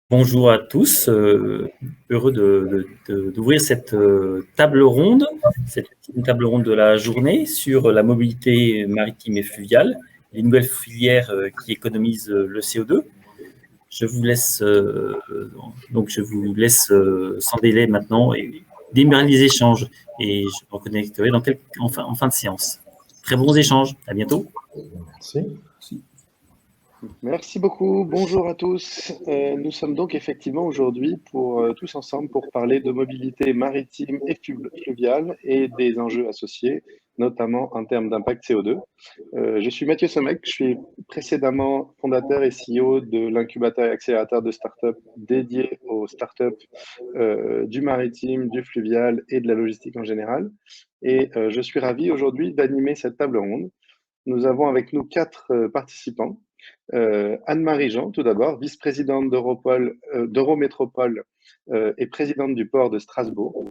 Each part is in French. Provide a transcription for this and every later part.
Bonjour à tous, heureux d'ouvrir cette table ronde, cette ultime table ronde de la journée sur la mobilité maritime et fluviale, les nouvelles filières qui économisent le CO2. Je vous laisse sans délai maintenant et démarrer les échanges et je me reconnecterai en fin de séance. Très bons échanges, à bientôt. Merci. Merci beaucoup, bonjour à tous. Nous sommes donc effectivement aujourd'hui tous ensemble pour parler de mobilité maritime et fluviale et des enjeux associés, notamment en termes d'impact CO2. Je suis Mathieu Sommek, je suis précédemment fondateur et CEO de l'incubateur et accélérateur de start-up dédié aux start-up du maritime, du fluvial et de la logistique en général. Et je suis ravi aujourd'hui d'animer cette table ronde. Nous avons avec nous 4 participants. Anne-Marie Jean, tout d'abord, vice-présidente d'Eurométropole et présidente du port de Strasbourg.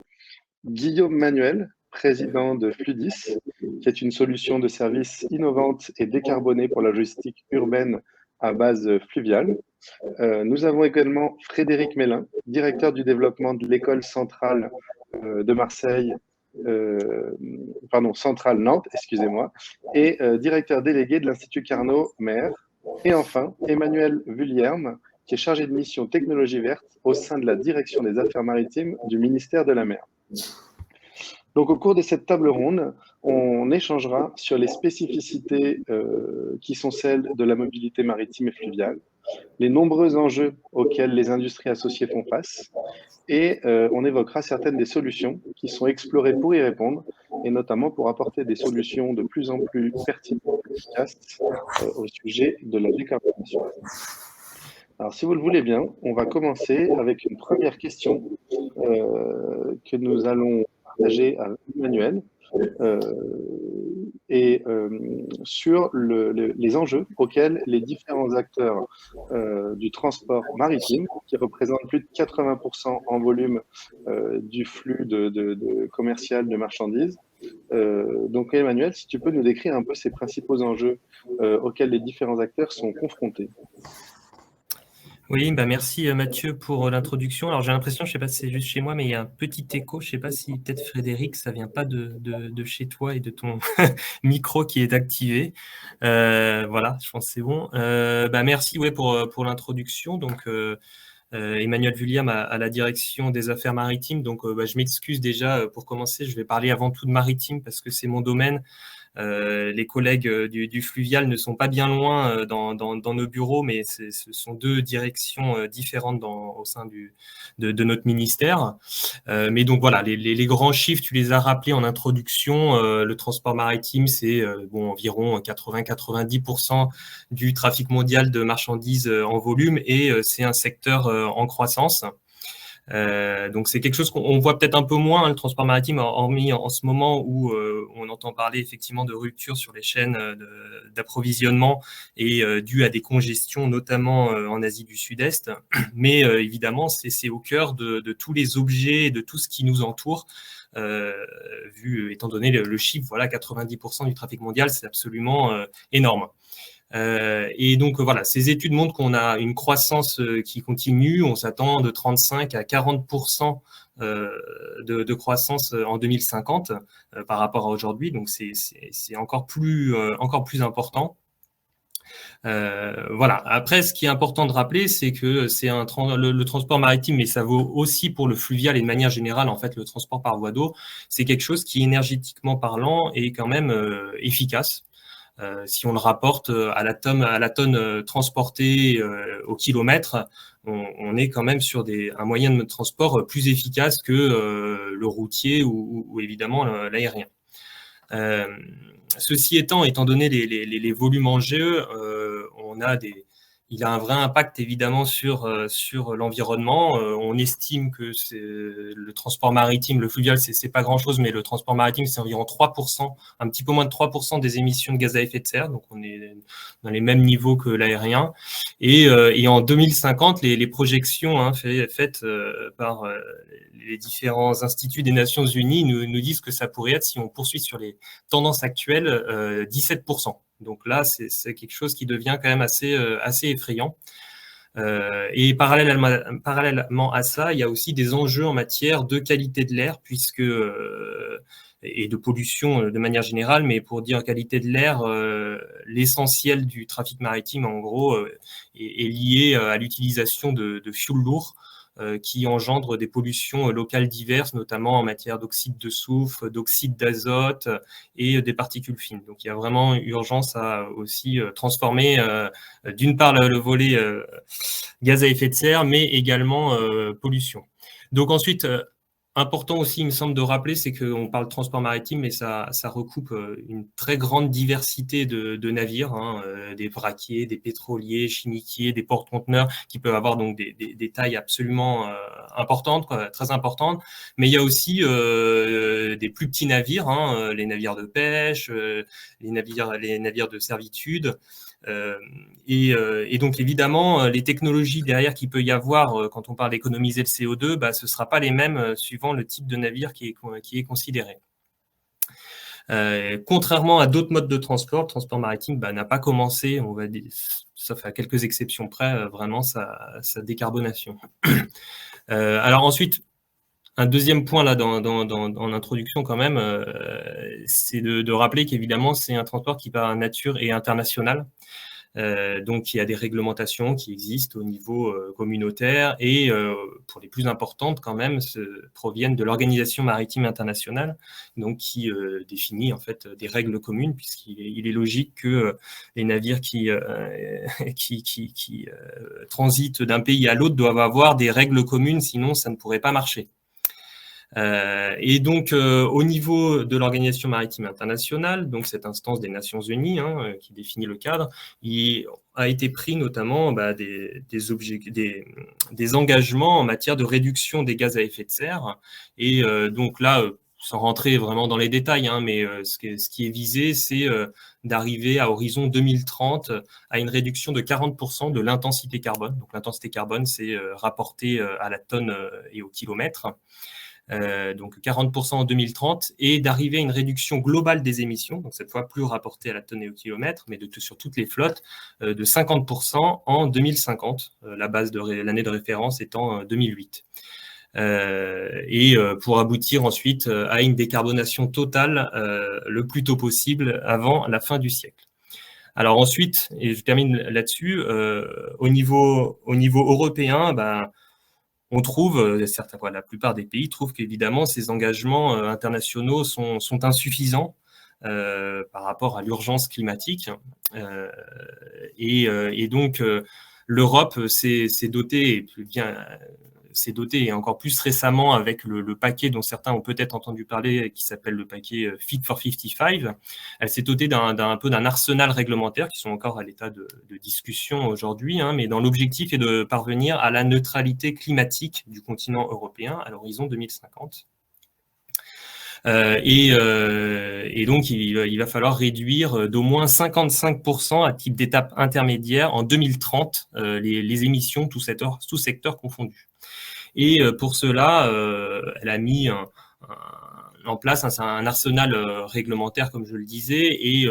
Guillaume Manuel, président de Fludis, qui est une solution de service innovante et décarbonée pour la logistique urbaine à base fluviale. Nous avons également Frédéric Mélin, directeur du développement de l'école centrale de Marseille, centrale Nantes, excusez-moi, et directeur délégué de l'Institut Carnot-Mer. Et enfin, Emmanuel Vuillerme, qui est chargé de mission technologie verte au sein de la direction des affaires maritimes du ministère de la Mer. Donc, au cours de cette table ronde, on échangera sur les spécificités qui sont celles de la mobilité maritime et fluviale, les nombreux enjeux auxquels les industries associées font face, et on évoquera certaines des solutions qui sont explorées pour y répondre, et notamment pour apporter des solutions de plus en plus pertinentes et efficaces au sujet de la décarbonation. Alors, si vous le voulez bien, on va commencer avec une première question que nous allons partager avec Emmanuel sur les enjeux auxquels les différents acteurs du transport maritime, qui représentent plus de 80% en volume du flux commercial de marchandises. Donc Emmanuel, si tu peux nous décrire un peu ces principaux enjeux auxquels les différents acteurs sont confrontés. Oui, merci Mathieu pour l'introduction. Alors j'ai l'impression, je ne sais pas si c'est juste chez moi, mais il y a un petit écho. Je ne sais pas si peut-être Frédéric, ça ne vient pas de chez toi et de ton micro qui est activé. Voilà, je pense que c'est bon. Merci pour l'introduction. Donc Emmanuel Vuillerme à la direction des affaires maritimes. Donc je m'excuse déjà pour commencer. Je vais parler avant tout de maritime parce que c'est mon domaine. Les collègues du fluvial ne sont pas bien loin dans nos bureaux, mais ce sont deux directions différentes au sein de notre ministère. Mais donc voilà, les grands chiffres, tu les as rappelés en introduction. Le transport maritime, c'est environ 80-90% du trafic mondial de marchandises en volume et c'est un secteur en croissance. Donc c'est quelque chose qu'on voit peut-être un peu moins, le transport maritime, hormis en ce moment où on entend parler effectivement de rupture sur les chaînes d'approvisionnement et dû à des congestions, notamment en Asie du Sud-Est. Mais évidemment, c'est au cœur de tous les objets, de tout ce qui nous entoure. Étant donné le chiffre, 90% du trafic mondial, c'est absolument énorme. Et donc voilà, ces études montrent qu'on a une croissance qui continue. On s'attend de 35 à 40% de croissance en 2050 par rapport à aujourd'hui. Donc c'est encore plus important. Voilà. Après, ce qui est important de rappeler, c'est que c'est le transport maritime, mais ça vaut aussi pour le fluvial et de manière générale, en fait, le transport par voie d'eau, c'est quelque chose qui, énergétiquement parlant, est quand même efficace. Si on le rapporte à la tonne transportée au kilomètre, on est quand même sur un moyen de transport plus efficace que le routier ou évidemment l'aérien. Ceci étant donné les volumes en jeu, il a un vrai impact évidemment sur l'environnement. On estime que le transport maritime, le fluvial, c'est pas grand-chose, mais le transport maritime, c'est environ 3%, un petit peu moins de 3% des émissions de gaz à effet de serre. Donc, on est dans les mêmes niveaux que l'aérien. Et en 2050, les projections faites par les différents instituts des Nations Unies nous disent que ça pourrait être, si on poursuit sur les tendances actuelles, 17%. Donc là, c'est quelque chose qui devient quand même assez effrayant. Et parallèlement à ça, il y a aussi des enjeux en matière de qualité de l'air, puisque et de pollution de manière générale, mais pour dire qualité de l'air, l'essentiel du trafic maritime, en gros, est lié à l'utilisation de fuel lourds qui engendrent des pollutions locales diverses, notamment en matière d'oxyde de soufre, d'oxyde d'azote et des particules fines. Donc il y a vraiment urgence à aussi transformer d'une part le volet gaz à effet de serre, mais également pollution. Donc ensuite, important aussi, il me semble, de rappeler, c'est qu'on parle de transport maritime, mais ça recoupe une très grande diversité de navires, hein, des vraquiers, des pétroliers, chimiquiers, des porte-conteneurs, qui peuvent avoir donc des tailles absolument importantes, quoi, très importantes. Mais il y a aussi des plus petits navires, hein, les navires de pêche, les navires de servitude. Et donc, évidemment, les technologies derrière qu'il peut y avoir quand on parle d'économiser le CO2, bah, ce ne sera pas les mêmes suivant le type de navire qui est considéré. Contrairement à d'autres modes de transport, le transport maritime n'a pas commencé, on va dire, sauf à quelques exceptions près, vraiment sa décarbonation. Alors ensuite, un deuxième point là dans l'introduction quand même, c'est de rappeler qu'évidemment c'est un transport qui par nature est international. Donc, il y a des réglementations qui existent au niveau communautaire et pour les plus importantes quand même proviennent de l'Organisation maritime internationale, donc qui définit en fait des règles communes puisqu'il est logique que les navires qui transitent d'un pays à l'autre doivent avoir des règles communes, sinon ça ne pourrait pas marcher. Et donc, au niveau de l'Organisation maritime internationale, donc cette instance des Nations Unies qui définit le cadre, il a été pris notamment des engagements en matière de réduction des gaz à effet de serre. Et donc là, sans rentrer vraiment dans les détails, mais ce qui est visé, c'est d'arriver à horizon 2030 à une réduction de 40% de l'intensité carbone. Donc l'intensité carbone, c'est rapporté à la tonne et au kilomètre. Donc 40% en 2030, et d'arriver à une réduction globale des émissions, donc cette fois plus rapportée à la tonne et au kilomètre, mais sur toutes les flottes, de 50% en 2050, l'année de référence étant 2008. Et pour aboutir ensuite à une décarbonation totale le plus tôt possible avant la fin du siècle. Alors ensuite, et je termine là-dessus, au niveau européen, on trouve, la plupart des pays trouvent qu'évidemment ces engagements internationaux sont insuffisants par rapport à l'urgence climatique. Et donc, l'Europe s'est dotée, et encore plus récemment avec le paquet dont certains ont peut-être entendu parler, qui s'appelle le paquet Fit for 55. Elle s'est dotée d'un peu d'un arsenal réglementaire qui sont encore à l'état de discussion aujourd'hui, mais dans l'objectif est de parvenir à la neutralité climatique du continent européen à l'horizon 2050. Et donc, il va falloir réduire d'au moins 55% à type d'étape intermédiaire en 2030 les émissions, tous secteurs confondus. Et pour cela, elle a mis en place un arsenal réglementaire, comme je le disais, et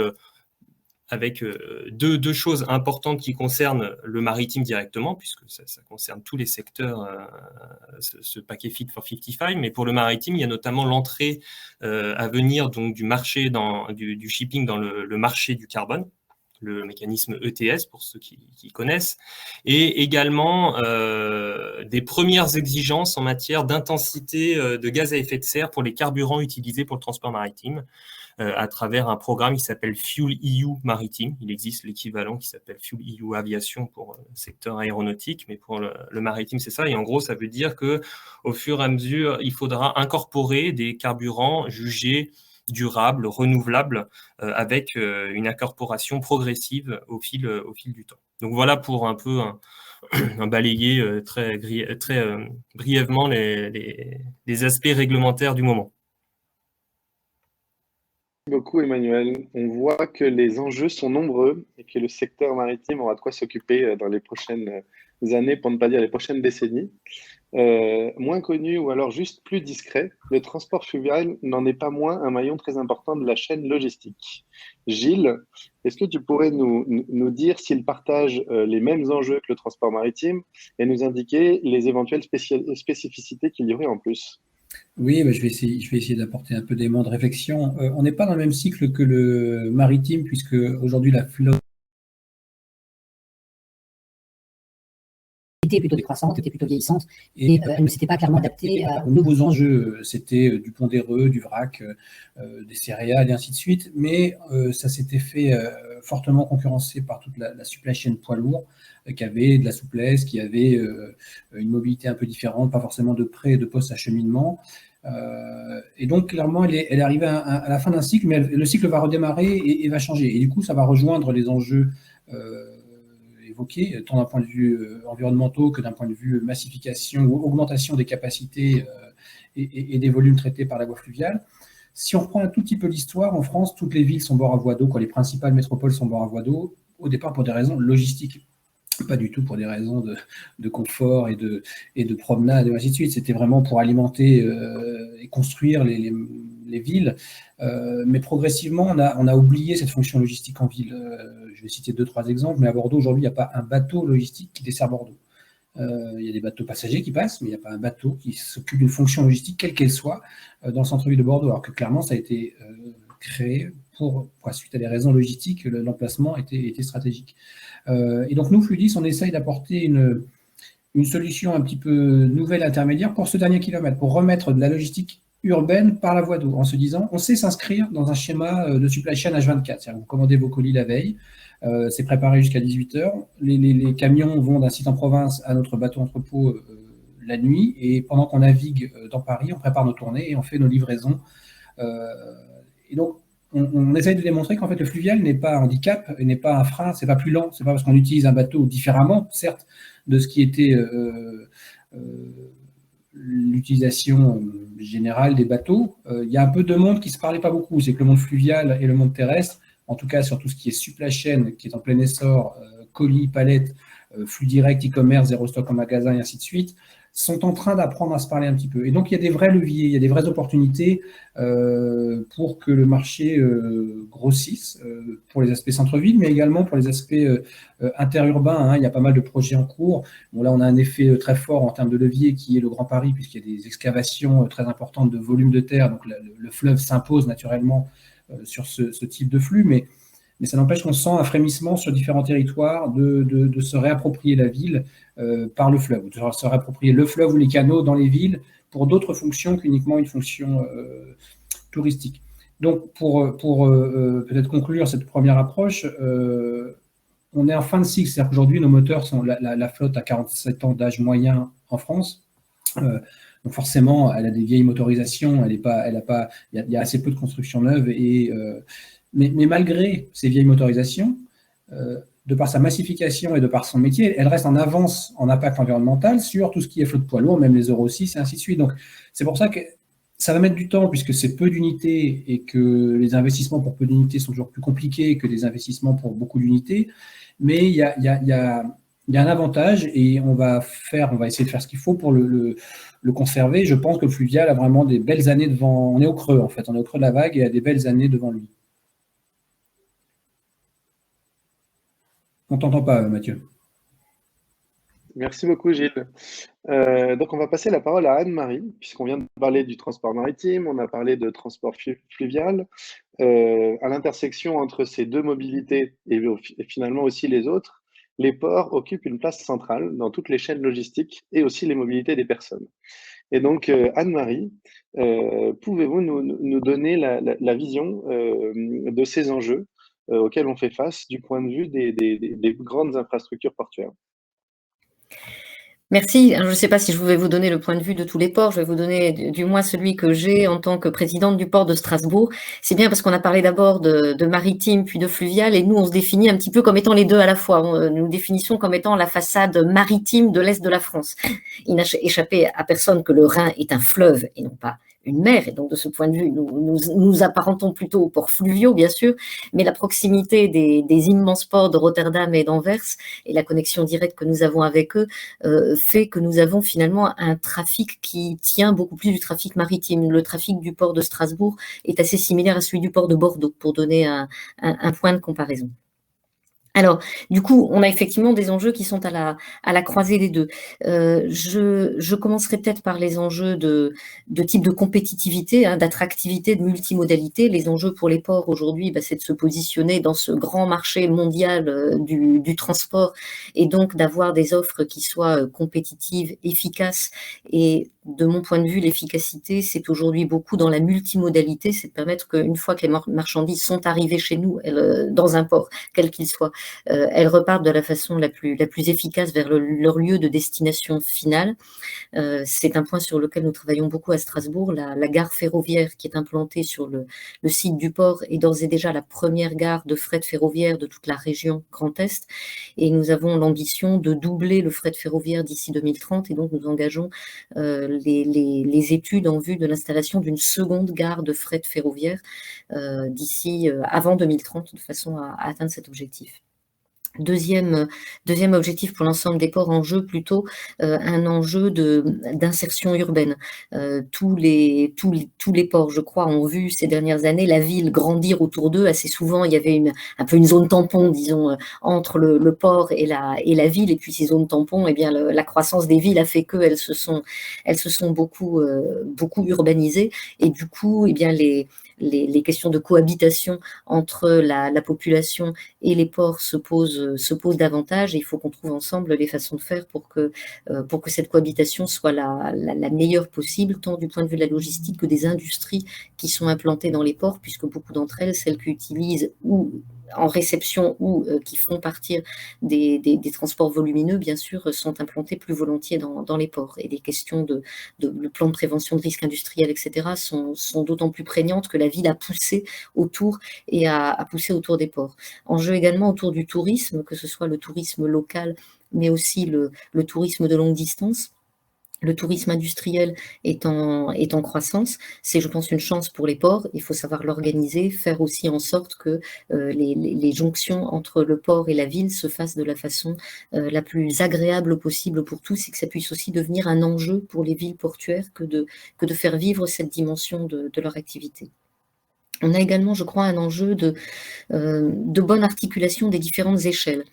avec deux choses importantes qui concernent le maritime directement, puisque ça concerne tous les secteurs, ce paquet Fit for 55. Mais pour le maritime, il y a notamment l'entrée à venir donc, du marché du shipping dans le marché du carbone, le mécanisme ETS pour ceux qui connaissent, et également des premières exigences en matière d'intensité de gaz à effet de serre pour les carburants utilisés pour le transport maritime, à travers un programme qui s'appelle Fuel EU Maritime. Il existe l'équivalent qui s'appelle Fuel EU Aviation pour le secteur aéronautique, mais pour le maritime, c'est ça. Et en gros, ça veut dire qu'au fur et à mesure, il faudra incorporer des carburants jugés durables, renouvelables, avec une incorporation progressive au fil du temps. Donc voilà pour un peu un balayer très brièvement les aspects réglementaires du moment. Merci beaucoup, Emmanuel. On voit que les enjeux sont nombreux et que le secteur maritime aura de quoi s'occuper dans les prochaines années, pour ne pas dire les prochaines décennies. moins connu ou alors juste plus discret, le transport fluvial n'en est pas moins un maillon très important de la chaîne logistique. Gilles, est-ce que tu pourrais nous dire s'il partage les mêmes enjeux que le transport maritime et nous indiquer les éventuelles spécificités qu'il y aurait en plus? Oui, je vais essayer d'apporter un peu d'éléments de réflexion. On n'est pas dans le même cycle que le maritime, puisque aujourd'hui la flotte était plutôt décroissante, était plutôt vieillissante, et elle ne s'était pas clairement adaptée aux nouveaux enjeux. C'était du pondéreux, du vrac, des céréales et ainsi de suite, mais ça s'était fait fortement concurrencer par toute la supply chain poids lourd, qui avait de la souplesse, qui avait une mobilité un peu différente, pas forcément de pré et de post-acheminement. Et donc, clairement, elle est arrivée à la fin d'un cycle, mais le cycle va redémarrer et va changer. Et du coup, ça va rejoindre les enjeux évoqués, tant d'un point de vue environnementaux que d'un point de vue massification ou augmentation des capacités et des volumes traités par la voie fluviale. Si on reprend un tout petit peu l'histoire, en France, toutes les villes sont bord à voie d'eau, les principales métropoles sont bord à voie d'eau, au départ pour des raisons logistiques. Pas du tout pour des raisons de confort et de promenade et ainsi de suite. C'était vraiment pour alimenter et construire les villes. Mais progressivement, on a oublié cette fonction logistique en ville. Je vais citer 2-3 exemples, mais à Bordeaux, aujourd'hui, il n'y a pas un bateau logistique qui dessert Bordeaux. Il y a des bateaux passagers qui passent, mais il n'y a pas un bateau qui s'occupe d'une fonction logistique, quelle qu'elle soit, dans le centre-ville de Bordeaux. Alors que clairement, ça a été créé suite à des raisons logistiques, l'emplacement était stratégique. Et donc, nous, Fluidis, on essaye d'apporter une solution un petit peu nouvelle, intermédiaire pour ce dernier kilomètre, pour remettre de la logistique urbaine par la voie d'eau, en se disant, on sait s'inscrire dans un schéma de supply chain H24. C'est-à-dire, vous commandez vos colis la veille, c'est préparé jusqu'à 18h, les camions vont d'un site en province à notre bateau-entrepôt la nuit, et pendant qu'on navigue dans Paris, on prépare nos tournées et on fait nos livraisons. Et donc, on essaye de démontrer qu'en fait, le fluvial n'est pas un handicap, n'est pas un frein, c'est pas plus lent, c'est pas parce qu'on utilise un bateau différemment, certes, de ce qui était l'utilisation générale des bateaux. Il y a un peu deux mondes qui se parlaient pas beaucoup, c'est que le monde fluvial et le monde terrestre, en tout cas sur tout ce qui est supply chain, qui est en plein essor, colis, palettes, flux direct, e-commerce, zéro stock en magasin et ainsi de suite, sont en train d'apprendre à se parler un petit peu. Et donc, il y a des vrais leviers, il y a des vraies opportunités pour que le marché grossisse, pour les aspects centre-ville, mais également pour les aspects interurbains. Il y a pas mal de projets en cours. Bon, là, on a un effet très fort en termes de levier qui est le Grand Paris, puisqu'il y a des excavations très importantes de volume de terre. Donc, le fleuve s'impose naturellement sur ce type de flux, mais ça n'empêche qu'on sent un frémissement sur différents territoires de se réapproprier la ville par le fleuve, ou de se réapproprier le fleuve ou les canaux dans les villes pour d'autres fonctions qu'uniquement une fonction touristique. Donc, pour peut-être conclure cette première approche, on est en fin de cycle, c'est-à-dire qu'aujourd'hui, nos moteurs sont la flotte à 47 ans d'âge moyen en France. Donc forcément, elle a des vieilles motorisations, il y a assez peu de construction neuve mais malgré ces vieilles motorisations, de par sa massification et de par son métier, elle reste en avance en impact environnemental sur tout ce qui est flotte poids lourd, même les Euro 6 et ainsi de suite. Donc, c'est pour ça que ça va mettre du temps puisque c'est peu d'unités et que les investissements pour peu d'unités sont toujours plus compliqués que les investissements pour beaucoup d'unités. Mais il y a un avantage et on va essayer de faire ce qu'il faut pour le conserver. Je pense que le fluvial a vraiment des belles années devant. On est au creux, en fait. On est au creux de la vague et a des belles années devant lui. On ne t'entend pas, Mathieu. Merci beaucoup, Gilles. Donc, on va passer la parole à Anne-Marie, puisqu'on vient de parler du transport maritime, on a parlé de transport fluvial. À l'intersection entre ces deux mobilités et finalement aussi les autres, les ports occupent une place centrale dans toutes les chaînes logistiques et aussi les mobilités des personnes. Et donc, Anne-Marie, pouvez-vous nous donner la vision de ces enjeux auxquels on fait face du point de vue des grandes infrastructures portuaires? Merci. Je ne sais pas si je vais vous donner le point de vue de tous les ports. Je vais vous donner du moins celui que j'ai en tant que présidente du port de Strasbourg. C'est bien parce qu'on a parlé d'abord de maritime puis de fluvial et nous, on se définit un petit peu comme étant les deux à la fois. Nous définissons comme étant la façade maritime de l'Est de la France. Il n'a échappé à personne que le Rhin est un fleuve et non pas une mer, et donc de ce point de vue, nous apparentons plutôt aux ports fluviaux, bien sûr, mais la proximité des immenses ports de Rotterdam et d'Anvers et la connexion directe que nous avons avec eux fait que nous avons finalement un trafic qui tient beaucoup plus du trafic maritime. Le trafic du port de Strasbourg est assez similaire à celui du port de Bordeaux, pour donner un point de comparaison. Alors, du coup, on a effectivement des enjeux qui sont à la croisée des deux. Je commencerai peut-être par les enjeux de type de compétitivité, d'attractivité, de multimodalité. Les enjeux pour les ports aujourd'hui, c'est de se positionner dans ce grand marché mondial du transport et donc d'avoir des offres qui soient compétitives, efficaces. Et de mon point de vue, l'efficacité, c'est aujourd'hui beaucoup dans la multimodalité, c'est de permettre qu'une fois que les marchandises sont arrivées chez nous, dans un port, quel qu'il soit, elles repartent de la façon la plus efficace vers leur lieu de destination finale. C'est un point sur lequel nous travaillons beaucoup à Strasbourg. La gare ferroviaire qui est implantée sur le site du port est d'ores et déjà la première gare de fret ferroviaire de toute la région Grand Est. Et nous avons l'ambition de doubler le fret ferroviaire d'ici 2030. Et donc, nous engageons les études en vue de l'installation d'une seconde gare de fret ferroviaire d'ici avant 2030, de façon à atteindre cet objectif. Deuxième objectif pour l'ensemble des ports, enjeu plutôt un enjeu d'insertion urbaine. Tous les ports, je crois, ont vu ces dernières années la ville grandir autour d'eux. Assez souvent, il y avait un peu une zone tampon, disons, entre le port et la ville. Et puis ces zones tampons, la croissance des villes a fait qu'elles se sont beaucoup urbanisées. Et du coup, les questions de cohabitation entre la population et les ports se posent davantage, et il faut qu'on trouve ensemble les façons de faire pour que cette cohabitation soit la meilleure possible, tant du point de vue de la logistique que des industries qui sont implantées dans les ports, puisque beaucoup d'entre elles, celles qui utilisent ou en réception ou qui font partir des transports volumineux, bien sûr, sont implantés plus volontiers dans les ports. Et des questions le plan de prévention de risques industriels, etc., sont d'autant plus prégnantes que la ville a poussé autour et a poussé autour des ports. Enjeu également autour du tourisme, que ce soit le tourisme local, mais aussi le tourisme de longue distance. Le tourisme industriel est en croissance. C'est, je pense, une chance pour les ports. Il faut savoir l'organiser, faire aussi en sorte que les jonctions entre le port et la ville se fassent de la façon la plus agréable possible pour tous, et que ça puisse aussi devenir un enjeu pour les villes portuaires que de faire vivre cette dimension de leur activité. On a également, je crois, un enjeu de bonne articulation des différentes échelles.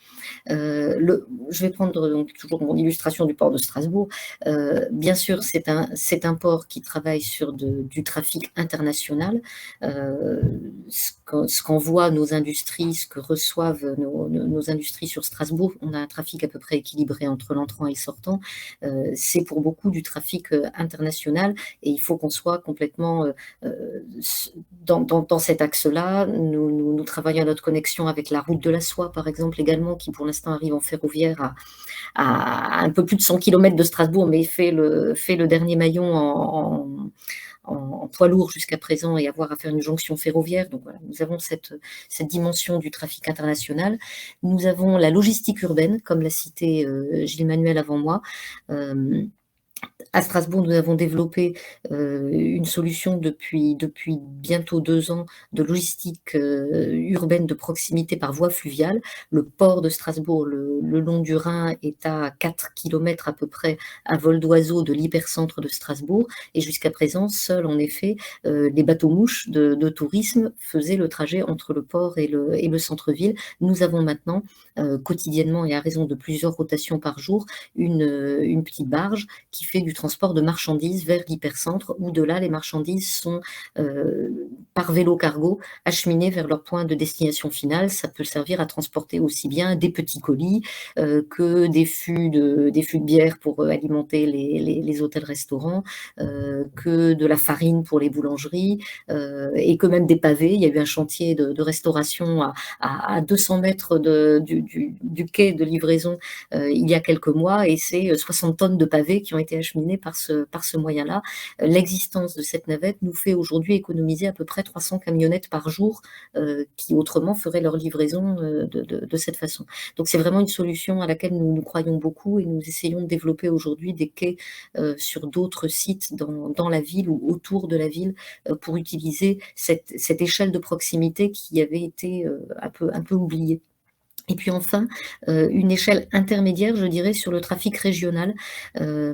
Je vais prendre donc toujours mon illustration du port de Strasbourg. Bien sûr, c'est un port qui travaille sur du trafic international. Ce qu'envoient nos industries, ce que reçoivent nos industries sur Strasbourg, on a un trafic à peu près équilibré entre l'entrant et le sortant. C'est pour beaucoup du trafic international, et il faut qu'on soit complètement dans cet axe-là. Nous travaillons à notre connexion avec la route de la soie, par exemple, également, qui pour l'instant arrive en ferroviaire à un peu plus de 100 km de Strasbourg, mais fait le dernier maillon en poids lourd jusqu'à présent, et avoir à faire une jonction ferroviaire. Donc voilà, nous avons cette dimension du trafic international. Nous avons la logistique urbaine, comme l'a cité Gilles Manuel avant moi. À Strasbourg, nous avons développé une solution depuis bientôt 2 ans de logistique urbaine de proximité par voie fluviale. Le port de Strasbourg, le long du Rhin, est à 4 km à peu près à vol d'oiseau de l'hypercentre de Strasbourg. Et jusqu'à présent, seuls en effet les bateaux-mouches de tourisme faisaient le trajet entre le port et le centre-ville. Nous avons maintenant, quotidiennement et à raison de plusieurs rotations par jour, une petite barge qui fait du transport de marchandises vers l'hypercentre, où de là, les marchandises sont par vélo cargo acheminées vers leur point de destination finale. Ça peut servir à transporter aussi bien des petits colis que des fûts de bière pour alimenter les hôtels-restaurants, que de la farine pour les boulangeries, et que même des pavés. Il y a eu un chantier de restauration à 200 mètres du quai de livraison il y a quelques mois, et c'est 60 tonnes de pavés qui ont été acheminer par ce moyen-là. L'existence de cette navette nous fait aujourd'hui économiser à peu près 300 camionnettes par jour qui autrement feraient leur livraison de cette façon. Donc c'est vraiment une solution à laquelle nous croyons beaucoup et nous essayons de développer aujourd'hui des quais sur d'autres sites dans la ville ou autour de la ville pour utiliser cette échelle de proximité qui avait été un peu oubliée. Et puis enfin, une échelle intermédiaire, je dirais, sur le trafic régional,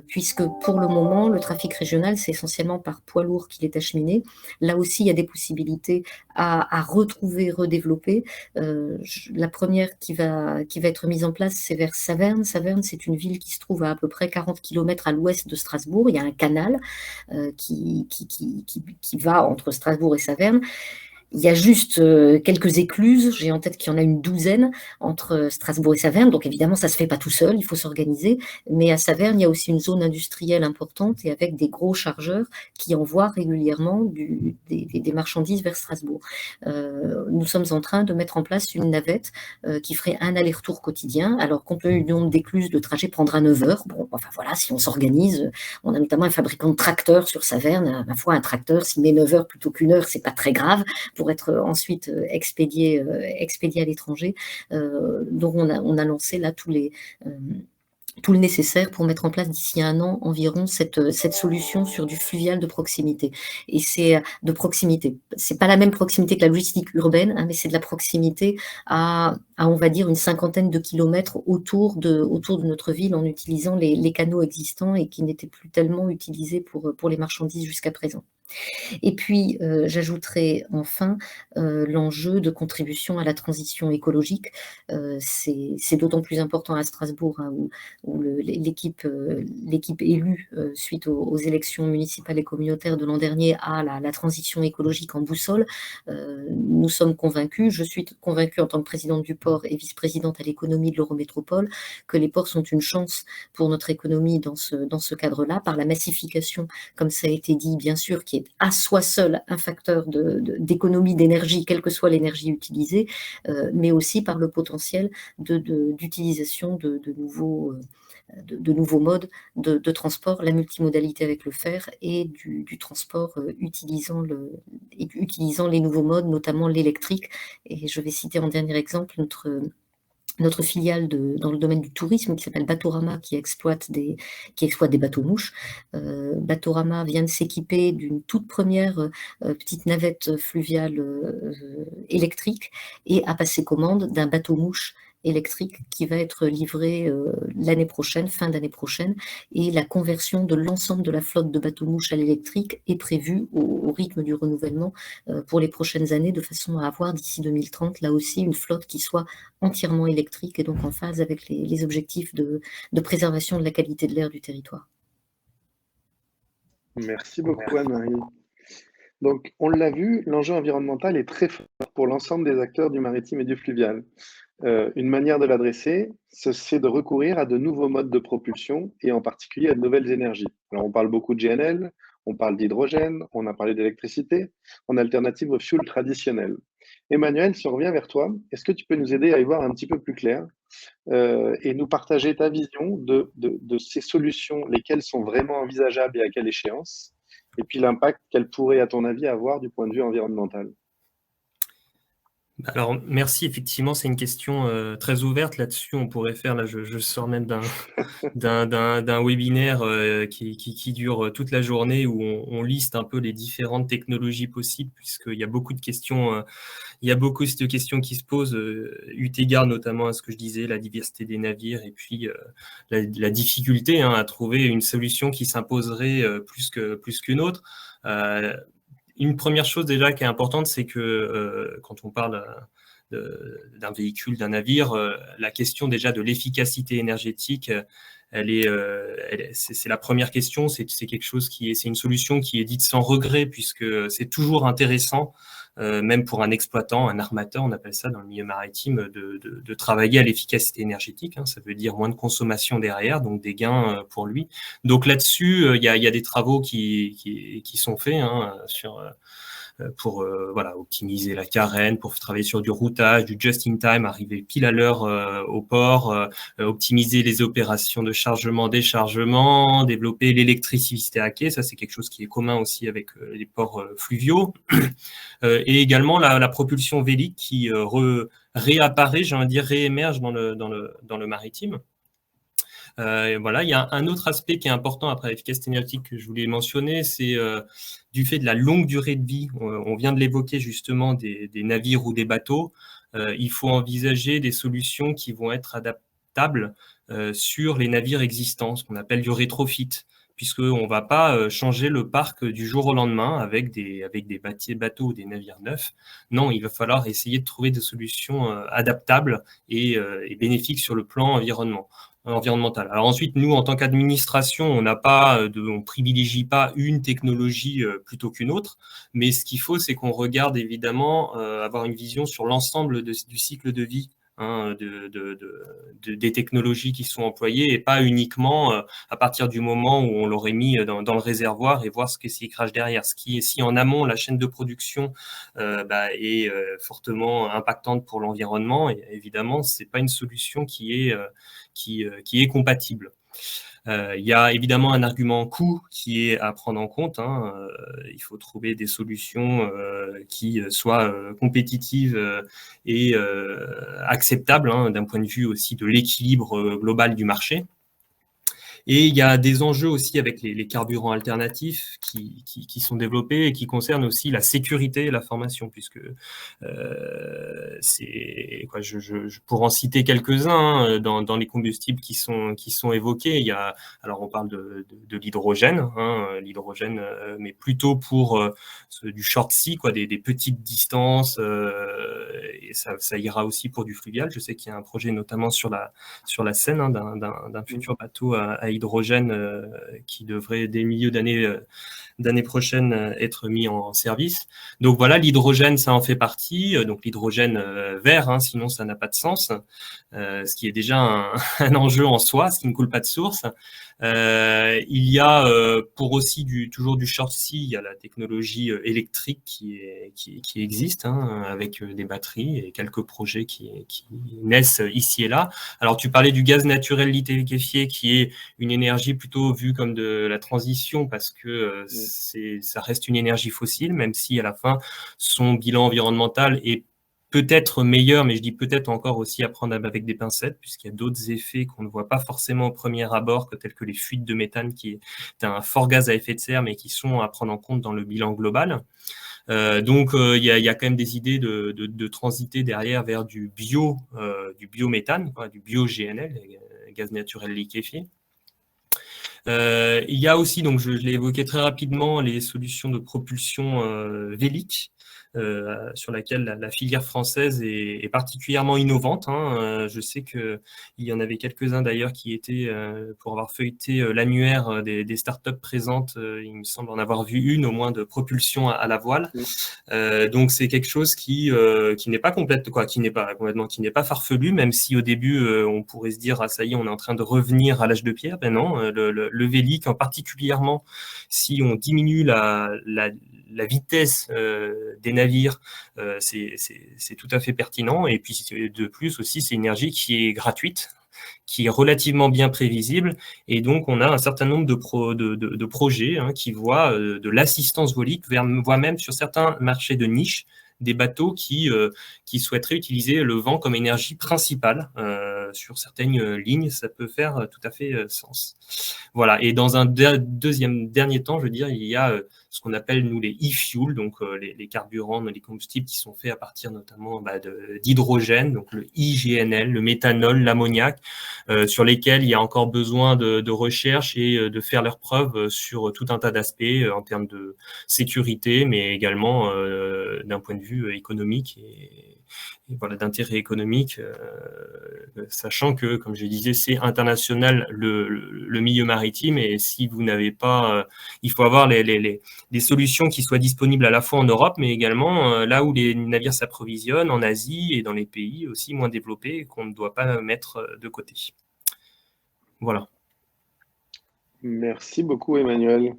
puisque pour le moment, le trafic régional, c'est essentiellement par poids lourd qu'il est acheminé. Là aussi, il y a des possibilités à retrouver, redévelopper. La première qui va être mise en place, c'est vers Saverne. Saverne, c'est une ville qui se trouve à peu près 40 km à l'ouest de Strasbourg. Il y a un canal qui va entre Strasbourg et Saverne. Il y a juste quelques écluses, j'ai en tête qu'il y en a une douzaine entre Strasbourg et Saverne, donc évidemment ça ne se fait pas tout seul, il faut s'organiser, mais à Saverne il y a aussi une zone industrielle importante et avec des gros chargeurs qui envoient régulièrement des marchandises vers Strasbourg. Nous sommes en train de mettre en place une navette qui ferait un aller-retour quotidien, alors compte tenu du nombre d'écluses, le trajet prendra 9 heures, bon, enfin voilà, si on s'organise, on a notamment un fabricant de tracteurs sur Saverne, ma foi un tracteur s'il met 9 heures plutôt qu'1 heure, c'est pas très grave, pour être ensuite expédié à l'étranger. Donc on a lancé là tout le nécessaire pour mettre en place d'ici 1 an environ cette solution sur du fluvial de proximité. Et c'est de proximité. C'est pas la même proximité que la logistique urbaine, hein, mais c'est de la proximité à on va dire une 50aine de kilomètres autour de notre ville en utilisant les canaux existants et qui n'étaient plus tellement utilisés pour les marchandises jusqu'à présent. Et puis, j'ajouterai enfin l'enjeu de contribution à la transition écologique. C'est d'autant plus important à Strasbourg, hein, où l'équipe élue suite aux élections municipales et communautaires de l'an dernier a la transition écologique en boussole. Nous sommes convaincus, je suis convaincue en tant que présidente du port et vice-présidente à l'économie de l'Eurométropole, que les ports sont une chance pour notre économie dans ce cadre-là, par la massification, comme ça a été dit, bien sûr, qui est à soi seul un facteur d'économie d'énergie, quelle que soit l'énergie utilisée, mais aussi par le potentiel d'utilisation de nouveaux modes de transport, la multimodalité avec le fer et du transport utilisant les nouveaux modes, notamment l'électrique. Et je vais citer en dernier exemple notre filiale dans le domaine du tourisme qui s'appelle Batorama, qui exploite des bateaux-mouches. Batorama vient de s'équiper d'une toute première petite navette fluviale électrique et a passé commande d'un bateau-mouche électrique qui va être livré l'année prochaine, fin d'année prochaine, et la conversion de l'ensemble de la flotte de bateaux-mouches à l'électrique est prévue au rythme du renouvellement pour les prochaines années, de façon à avoir d'ici 2030 là aussi une flotte qui soit entièrement électrique et donc en phase avec les objectifs de préservation de la qualité de l'air du territoire. Merci beaucoup Anne-Marie. Donc on l'a vu, l'enjeu environnemental est très fort pour l'ensemble des acteurs du maritime et du fluvial. Une manière de l'adresser, c'est de recourir à de nouveaux modes de propulsion et en particulier à de nouvelles énergies. Alors on parle beaucoup de GNL, on parle d'hydrogène, on a parlé d'électricité, en alternative aux fuels traditionnels. Emmanuel, si on revient vers toi, est-ce que tu peux nous aider à y voir un petit peu plus clair et nous partager ta vision de ces solutions, lesquelles sont vraiment envisageables et à quelle échéance, et puis l'impact qu'elles pourraient, à ton avis, avoir du point de vue environnemental? Alors, merci. Effectivement, c'est une question très ouverte là-dessus. On pourrait faire, là, je sors même d'un webinaire qui dure toute la journée où on liste un peu les différentes technologies possibles, puisqu'il y a beaucoup de questions, qui se posent, eu égard notamment à ce que je disais, la diversité des navires et puis la difficulté à trouver une solution qui s'imposerait plus qu'une autre. Une première chose déjà qui est importante, c'est que quand on parle d'un véhicule, d'un navire, la question déjà de l'efficacité énergétique, c'est la première question. C'est quelque chose c'est une solution qui est dite sans regret, puisque c'est toujours intéressant, même pour un exploitant, un armateur, on appelle ça dans le milieu maritime, de travailler à l'efficacité énergétique. Ça veut dire moins de consommation derrière, donc des gains pour lui. Donc là-dessus, il y a des travaux qui sont faits pour voilà, optimiser la carène, pour travailler sur du routage, du just-in-time, arriver pile à l'heure au port, optimiser les opérations de chargement, déchargement, développer l'électricité à quai. Ça, c'est quelque chose qui est commun aussi avec les ports fluviaux. Et également la propulsion vélique qui réapparaît, j'ai envie de dire, réémerge dans le maritime. Voilà, il y a un autre aspect qui est important après l'efficacité énergétique que je voulais mentionner, c'est du fait de la longue durée de vie. On vient de l'évoquer justement des navires ou des bateaux. Il faut envisager des solutions qui vont être adaptables sur les navires existants, ce qu'on appelle du rétrofit, puisqu'on ne va pas changer le parc du jour au lendemain avec des bateaux ou des navires neufs. Non, il va falloir essayer de trouver des solutions adaptables et bénéfiques sur le plan environnemental. Alors ensuite, nous, en tant qu'administration, on privilégie pas une technologie plutôt qu'une autre, mais ce qu'il faut, c'est qu'on regarde évidemment avoir une vision sur l'ensemble du cycle de vie des technologies qui sont employées et pas uniquement à partir du moment où on l'aurait mis dans le réservoir et voir ce qui crache derrière. Ce qui est, si en amont, la chaîne de production est fortement impactante pour l'environnement, et évidemment, c'est pas une solution qui est compatible. Il y a évidemment un argument coût qui est à prendre en compte. Il faut trouver des solutions qui soient compétitives et acceptables d'un point de vue aussi de l'équilibre global du marché. Et il y a des enjeux aussi avec les carburants alternatifs qui sont développés et qui concernent aussi la sécurité et la formation, puisque pour en citer quelques-uns dans les combustibles qui sont évoqués, alors on parle de l'hydrogène, mais plutôt pour du short sea, des petites distances, et ça ira aussi pour du fluvial. Je sais qu'il y a un projet notamment sur la Seine d'un futur bateau à hydrogène qui devrait dès le milieu d'année prochaine être mis en service. Donc voilà, l'hydrogène, ça en fait partie. Donc l'hydrogène vert, sinon ça n'a pas de sens, ce qui est déjà un enjeu en soi, ce qui ne coule pas de source. Il y a pour aussi toujours du short sea, il y a la technologie électrique qui existe avec des batteries et quelques projets qui naissent ici et là. Alors tu parlais du gaz naturel liquéfié qui est une énergie plutôt vue comme de la transition parce que ça reste une énergie fossile, même si à la fin son bilan environnemental est peut-être meilleur, mais je dis peut-être encore aussi à prendre avec des pincettes, puisqu'il y a d'autres effets qu'on ne voit pas forcément au premier abord, tels que les fuites de méthane, qui est un fort gaz à effet de serre, mais qui sont à prendre en compte dans le bilan global. Donc, il y a quand même des idées de transiter derrière vers du biométhane, du bio-GNL, gaz naturel liquéfié. Il y a aussi, donc je l'ai évoqué très rapidement, les solutions de propulsion vélique, sur laquelle la filière française est particulièrement innovante. Je sais qu'il y en avait quelques-uns d'ailleurs qui étaient, pour avoir feuilleté l'annuaire des startups présentes, il me semble en avoir vu une au moins de propulsion à la voile. Donc c'est quelque chose qui n'est pas qui n'est pas farfelu, même si au début on pourrait se dire ça y est, on est en train de revenir à l'âge de pierre. Ben non, le vélique, en particulièrement si on diminue la vitesse des navires, c'est tout à fait pertinent. Et puis de plus aussi, c'est une énergie qui est gratuite, qui est relativement bien prévisible, et donc on a un certain nombre de projets qui voient de l'assistance volique, voire même sur certains marchés de niche, des bateaux qui souhaiteraient utiliser le vent comme énergie principale. Sur certaines lignes, ça peut faire tout à fait sens. Voilà. Et dans un dernier temps, je veux dire, il y a ce qu'on appelle, nous, les e-fuels, donc les carburants, les combustibles qui sont faits à partir notamment d'hydrogène, donc le IGNL, le méthanol, l'ammoniac, sur lesquels il y a encore besoin de recherche et de faire leurs preuves sur tout un tas d'aspects en termes de sécurité, mais également d'un point de vue économique et voilà, d'intérêt économique, sachant que, comme je disais, c'est international le milieu maritime, et si vous n'avez pas, il faut avoir des solutions qui soient disponibles à la fois en Europe, mais également là où les navires s'approvisionnent, en Asie et dans les pays aussi moins développés qu'on ne doit pas mettre de côté. Voilà. Merci beaucoup, Emmanuel.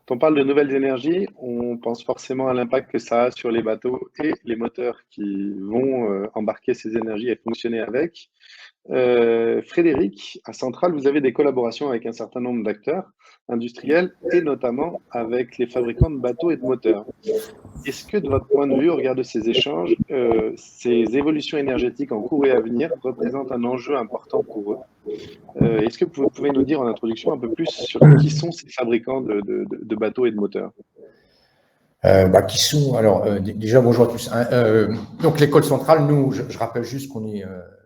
Quand on parle de nouvelles énergies, on pense forcément à l'impact que ça a sur les bateaux et les moteurs qui vont embarquer ces énergies et fonctionner avec. Frédéric, à Centrale, vous avez des collaborations avec un certain nombre d'acteurs industriels et notamment avec les fabricants de bateaux et de moteurs. Est-ce que, de votre point de vue, au regard de ces échanges, ces évolutions énergétiques en cours et à venir représentent un enjeu important pour eux? Est-ce que vous pouvez nous dire en introduction un peu plus sur qui sont ces fabricants de bateaux et de moteurs? Qui sont, alors, déjà, bonjour à tous. Donc, l'école centrale, nous, je rappelle juste qu'on est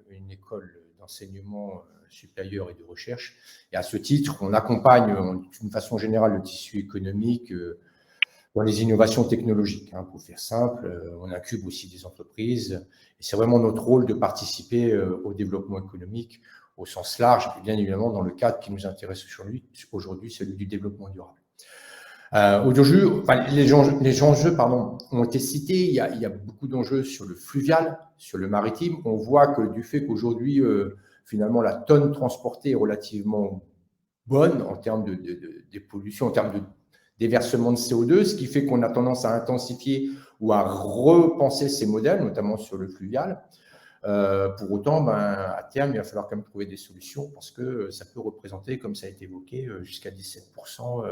une école d'enseignement supérieur et de recherche. Et à ce titre, on accompagne d'une façon générale le tissu économique dans les innovations technologiques. Pour faire simple, on incube aussi des entreprises. Et c'est vraiment notre rôle de participer au développement économique au sens large, et bien évidemment dans le cadre qui nous intéresse aujourd'hui, celui du développement durable. Aujourd'hui, les enjeux ont été cités. Il y a beaucoup d'enjeux sur le fluvial, sur le maritime. On voit que du fait qu'aujourd'hui, finalement, la tonne transportée est relativement bonne en termes de pollution, en termes de déversement de CO2, ce qui fait qu'on a tendance à intensifier ou à repenser ces modèles, notamment sur le fluvial. Pour autant, à terme, il va falloir quand même trouver des solutions parce que ça peut représenter, comme ça a été évoqué, jusqu'à 17%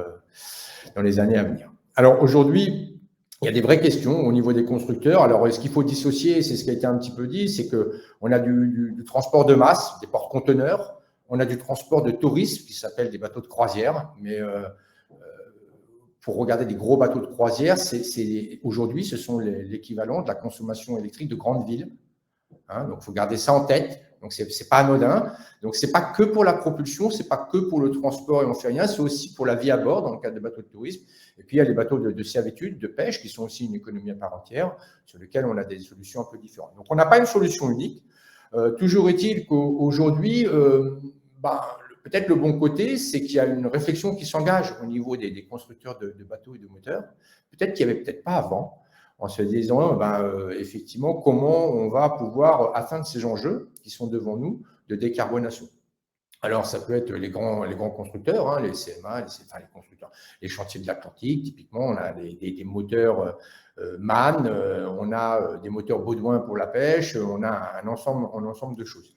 dans les années à venir. Alors aujourd'hui, il y a des vraies questions au niveau des constructeurs. Alors, ce qu'il faut dissocier, c'est ce qui a été un petit peu dit, c'est qu'on a du transport de masse, des porte-conteneurs, on a du transport de tourisme qui s'appelle des bateaux de croisière, mais pour regarder des gros bateaux de croisière, aujourd'hui, ce sont l'équivalent de la consommation électrique de grandes villes. Donc, il faut garder ça en tête. Donc, ce n'est pas anodin. Donc, ce n'est pas que pour la propulsion, ce n'est pas que pour le transport et on ne fait rien, c'est aussi pour la vie à bord dans le cadre des bateaux de tourisme. Et puis, il y a les bateaux de servitude, de pêche, qui sont aussi une économie à part entière, sur lesquels on a des solutions un peu différentes. Donc, on n'a pas une solution unique. Toujours est-il qu'aujourd'hui, peut-être le bon côté, c'est qu'il y a une réflexion qui s'engage au niveau des constructeurs de bateaux et de moteurs. Peut-être qu'il n'y avait peut-être pas avant, en se disant, effectivement, comment on va pouvoir atteindre ces enjeux qui sont devant nous de décarbonation. Alors, ça peut être les grands constructeurs, les CMA, les constructeurs, les chantiers de l'Atlantique, typiquement, on a des moteurs MAN, on a des moteurs Baudouin pour la pêche, on a un ensemble de choses.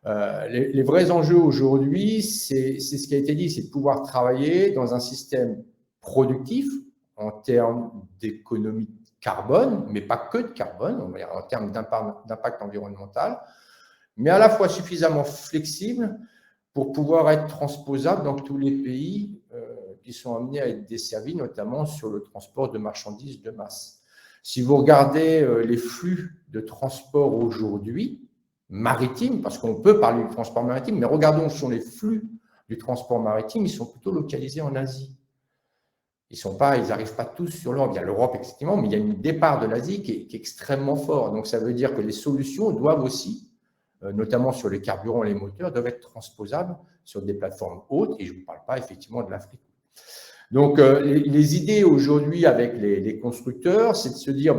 Les vrais enjeux aujourd'hui, c'est ce qui a été dit, c'est de pouvoir travailler dans un système productif en termes d'économie carbone, mais pas que de carbone, on va dire en termes d'impact environnemental, mais à la fois suffisamment flexible pour pouvoir être transposable dans tous les pays qui sont amenés à être desservis, notamment sur le transport de marchandises de masse. Si vous regardez les flux de transport aujourd'hui, maritime, parce qu'on peut parler du transport maritime, mais regardons sur les flux du transport maritime, ils sont plutôt localisés en Asie. Ils n'arrivent pas tous sur l'Europe. Il y a l'Europe, effectivement, mais il y a un départ de l'Asie qui est extrêmement fort. Donc, ça veut dire que les solutions doivent aussi, notamment sur les carburants et les moteurs, doivent être transposables sur des plateformes hautes. Et je ne vous parle pas, effectivement, de l'Afrique. Donc, les idées aujourd'hui avec les constructeurs, c'est de se dire,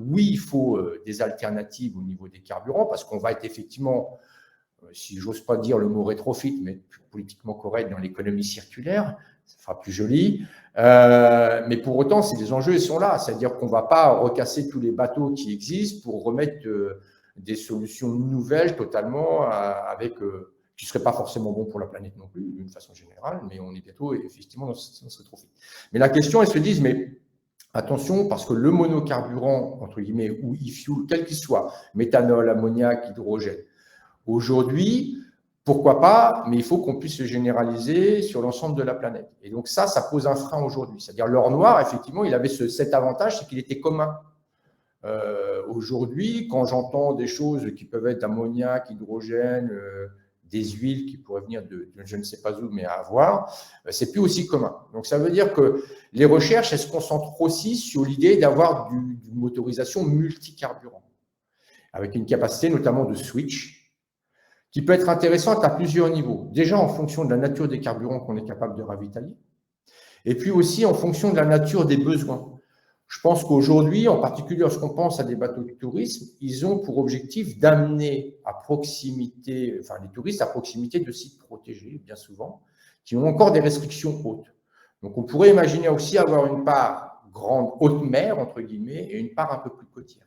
oui, il faut des alternatives au niveau des carburants, parce qu'on va être effectivement, si j'ose pas dire le mot rétrofit, mais plus politiquement correct dans l'économie circulaire, ça fera plus joli. Mais pour autant, les enjeux sont là. C'est-à-dire qu'on ne va pas recasser tous les bateaux qui existent pour remettre des solutions nouvelles totalement qui ne seraient pas forcément bons pour la planète non plus, d'une façon générale, mais on est bientôt effectivement dans ce rétrofit. Mais la question, elle se dit, mais attention, parce que le monocarburant, entre guillemets, ou e-fuel, quel qu'il soit, méthanol, ammoniac, hydrogène, aujourd'hui, pourquoi pas, mais il faut qu'on puisse se généraliser sur l'ensemble de la planète. Et donc ça pose un frein aujourd'hui. C'est-à-dire l'or noir, effectivement, il avait cet avantage, c'est qu'il était commun. Aujourd'hui, quand j'entends des choses qui peuvent être ammoniac, hydrogène, des huiles qui pourraient venir de je ne sais pas où, mais à avoir, c'est plus aussi commun. Donc ça veut dire que les recherches, elles se concentrent aussi sur l'idée d'avoir une motorisation multicarburant, avec une capacité notamment de switch, qui peut être intéressante à plusieurs niveaux. Déjà en fonction de la nature des carburants qu'on est capable de ravitailler, et puis aussi en fonction de la nature des besoins. Je pense qu'aujourd'hui, en particulier lorsqu'on pense à des bateaux de tourisme, ils ont pour objectif d'amener à proximité, les touristes à proximité de sites protégés, bien souvent, qui ont encore des restrictions hautes. Donc, on pourrait imaginer aussi avoir une part grande haute mer, entre guillemets, et une part un peu plus côtière.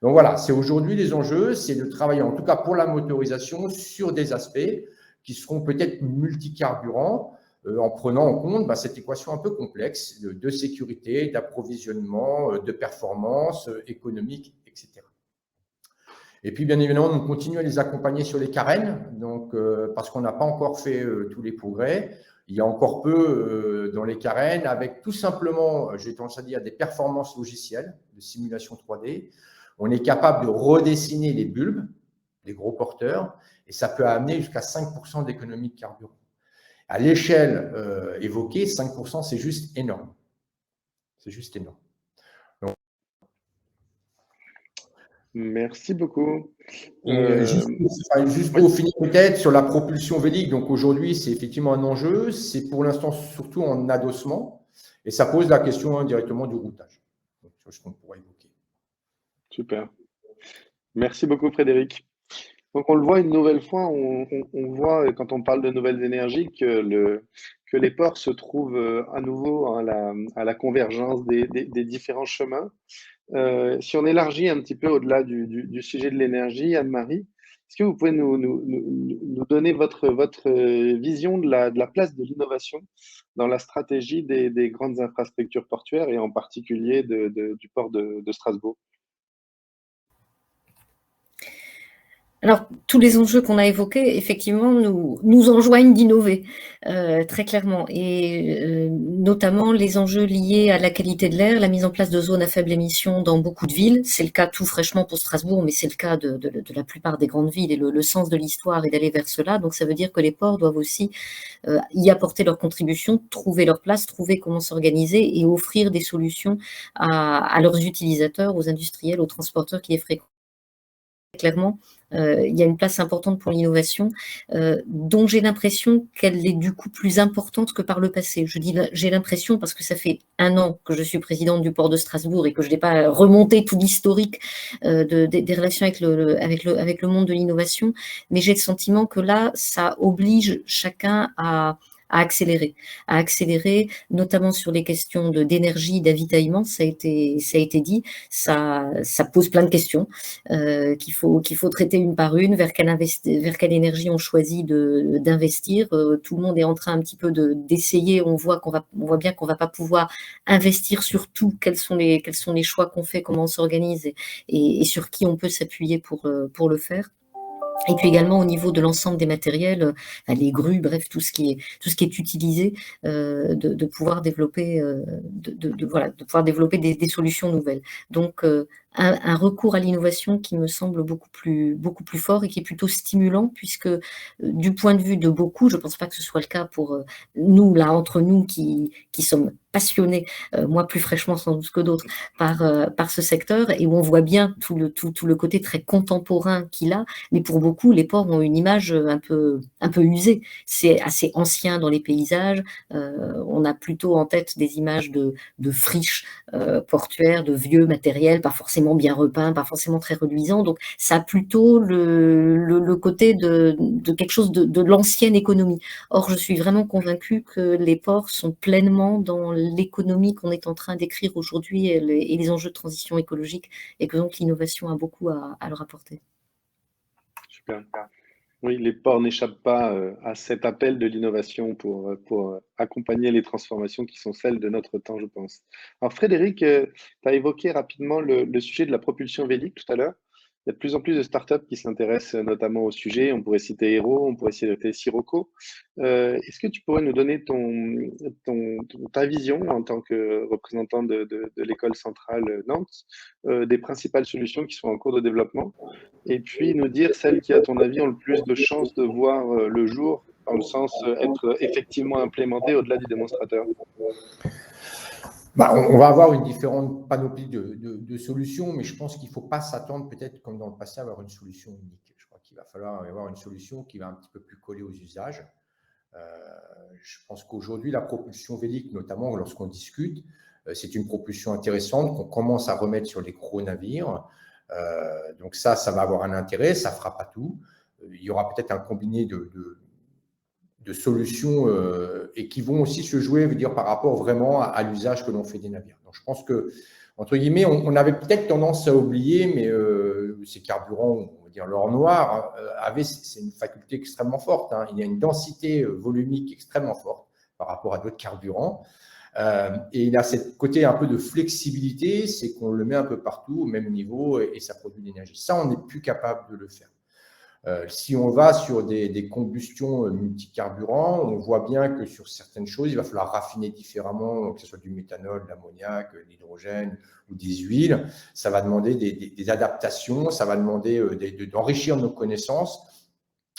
Donc voilà, c'est aujourd'hui les enjeux, c'est de travailler, en tout cas pour la motorisation, sur des aspects qui seront peut-être multicarburants, en prenant en compte cette équation un peu complexe de sécurité, d'approvisionnement, de performance économique, etc. Et puis, bien évidemment, on continue à les accompagner sur les carènes, donc, parce qu'on n'a pas encore fait tous les progrès. Il y a encore peu dans les carènes, avec tout simplement, j'ai tendance à dire, des performances logicielles de simulation 3D. On est capable de redessiner les bulbes, les gros porteurs, et ça peut amener jusqu'à 5% d'économie de carburant. À l'échelle évoquée, 5%, c'est juste énorme. C'est juste énorme. Donc, merci beaucoup. Juste pour finir peut-être sur la propulsion vélique, donc aujourd'hui c'est effectivement un enjeu, c'est pour l'instant surtout en adossement, et ça pose la question directement du routage, sur ce qu'on pourrait évoquer. Super. Merci beaucoup Frédéric. Donc on le voit une nouvelle fois, on voit quand on parle de nouvelles énergies que les ports se trouvent à nouveau à la convergence des différents chemins. Si on élargit un petit peu au-delà du sujet de l'énergie, Anne-Marie, est-ce que vous pouvez nous donner votre vision de la place de l'innovation dans la stratégie des grandes infrastructures portuaires et en particulier du port de Strasbourg? Alors, tous les enjeux qu'on a évoqués, effectivement, nous enjoignent d'innover, très clairement. Et notamment les enjeux liés à la qualité de l'air, la mise en place de zones à faible émission dans beaucoup de villes. C'est le cas tout fraîchement pour Strasbourg, mais c'est le cas de la plupart des grandes villes. Et le sens de l'histoire est d'aller vers cela. Donc, ça veut dire que les ports doivent aussi y apporter leur contribution, trouver leur place, trouver comment s'organiser et offrir des solutions à leurs utilisateurs, aux industriels, aux transporteurs qui les fréquentent. Clairement, il y a une place importante pour l'innovation, dont j'ai l'impression qu'elle est du coup plus importante que par le passé. Je dis j'ai l'impression parce que ça fait 1 an que je suis présidente du port de Strasbourg et que je n'ai pas remonté tout l'historique des relations avec le monde de l'innovation, mais j'ai le sentiment que là, ça oblige chacun à accélérer, notamment sur les questions d'énergie, d'avitaillement, ça a été dit, ça pose plein de questions qu'il faut traiter une par une, vers quelle énergie on choisit d'investir. Tout le monde est en train un petit peu d'essayer, on voit bien qu'on va pas pouvoir investir sur tout, quels sont les choix qu'on fait, comment on s'organise et sur qui on peut s'appuyer pour le faire. Et puis également au niveau de l'ensemble des matériels, les grues, bref, tout ce qui est utilisé, de pouvoir développer, de pouvoir développer des solutions nouvelles. Donc un recours à l'innovation qui me semble beaucoup plus fort et qui est plutôt stimulant, puisque du point de vue de beaucoup, je ne pense pas que ce soit le cas pour nous, là, entre nous qui sommes passionnés, moi plus fraîchement sans doute que d'autres, par ce secteur, et où on voit bien tout le côté très contemporain qu'il a, mais pour beaucoup, les ports ont une image un peu usée. C'est assez ancien dans les paysages, on a plutôt en tête des images de friches portuaires, de vieux matériels, pas forcément bien repeints, pas forcément très reluisants, donc ça a plutôt le côté de quelque chose de l'ancienne économie. Or, je suis vraiment convaincue que les ports sont pleinement dans l'économie qu'on est en train d'écrire aujourd'hui et les enjeux de transition écologique, et que donc l'innovation a beaucoup à leur apporter. Super. Oui, les ports n'échappent pas à cet appel de l'innovation pour accompagner les transformations qui sont celles de notre temps, je pense. Alors Frédéric, tu as évoqué rapidement le sujet de la propulsion vélique tout à l'heure. Il y a de plus en plus de startups qui s'intéressent notamment au sujet. On pourrait citer Hero, on pourrait citer Sirocco. Est-ce que tu pourrais nous donner ta vision en tant que représentant de l'école centrale Nantes, des principales solutions qui sont en cours de développement, et puis nous dire celles qui, à ton avis, ont le plus de chances de voir le jour, dans le sens être effectivement implémentées au-delà du démonstrateur? On va avoir une différente panoplie de solutions, mais je pense qu'il ne faut pas s'attendre, peut-être comme dans le passé, à avoir une solution unique. Je crois qu'il va falloir avoir une solution qui va un petit peu plus coller aux usages. Je pense qu'aujourd'hui, la propulsion vélique, notamment lorsqu'on discute, c'est une propulsion intéressante qu'on commence à remettre sur les gros navires. Donc ça va avoir un intérêt, ça ne fera pas tout. Il y aura peut-être un combiné de solutions et qui vont aussi se jouer, par rapport vraiment à l'usage que l'on fait des navires. Donc, je pense que, entre guillemets, on avait peut-être tendance à oublier, mais ces carburants, on va dire l'or noir, c'est une faculté extrêmement forte. Hein. Il y a une densité volumique extrêmement forte par rapport à d'autres carburants. Et il a ce côté un peu de flexibilité, c'est qu'on le met un peu partout au même niveau et ça produit de l'énergie. Ça, on n'est plus capable de le faire. Si on va sur des combustions multicarburants, on voit bien que sur certaines choses, il va falloir raffiner différemment, que ce soit du méthanol, de l'ammoniac, de l'hydrogène ou des huiles. Ça va demander des adaptations, ça va demander d'enrichir nos connaissances.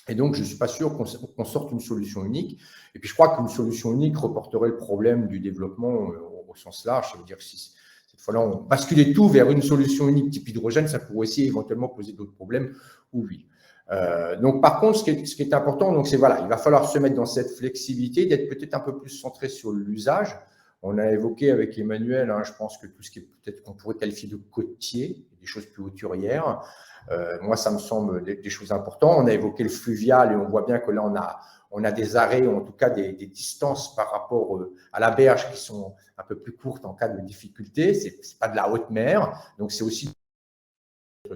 Et donc, je ne suis pas sûr qu'on sorte une solution unique. Et puis, je crois qu'une solution unique reporterait le problème du développement au sens large. Ça veut dire que si cette fois-là, on basculait tout vers une solution unique type hydrogène, ça pourrait aussi éventuellement poser d'autres problèmes ou oui. Donc, par contre, ce qui est important, donc, c'est voilà, il va falloir se mettre dans cette flexibilité, d'être peut-être un peu plus centré sur l'usage. On a évoqué avec Emmanuel, je pense que tout ce qui est peut-être qu'on pourrait qualifier de côtier, des choses plus hauturières, moi, ça me semble des choses importantes. On a évoqué le fluvial et on voit bien que là, on a des arrêts, ou en tout cas des distances par rapport à la berge qui sont un peu plus courtes en cas de difficulté. Ce n'est pas de la haute mer, donc c'est aussi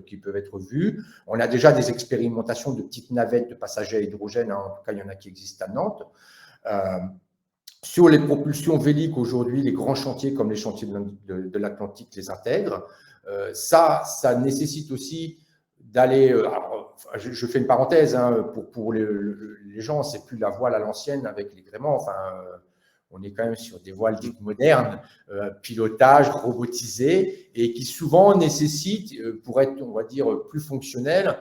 qui peuvent être vus. On a déjà des expérimentations de petites navettes de passagers à hydrogène, en tout cas, il y en a qui existent à Nantes. Sur les propulsions véliques, aujourd'hui, les grands chantiers comme les chantiers de l'Atlantique les intègrent. Ça nécessite aussi d'aller… je fais une parenthèse, pour les gens, c'est plus la voile à l'ancienne avec les gréements. Enfin, on est quand même sur des voiles dites modernes, pilotage, robotisé, et qui souvent nécessitent, pour être, on va dire, plus fonctionnels,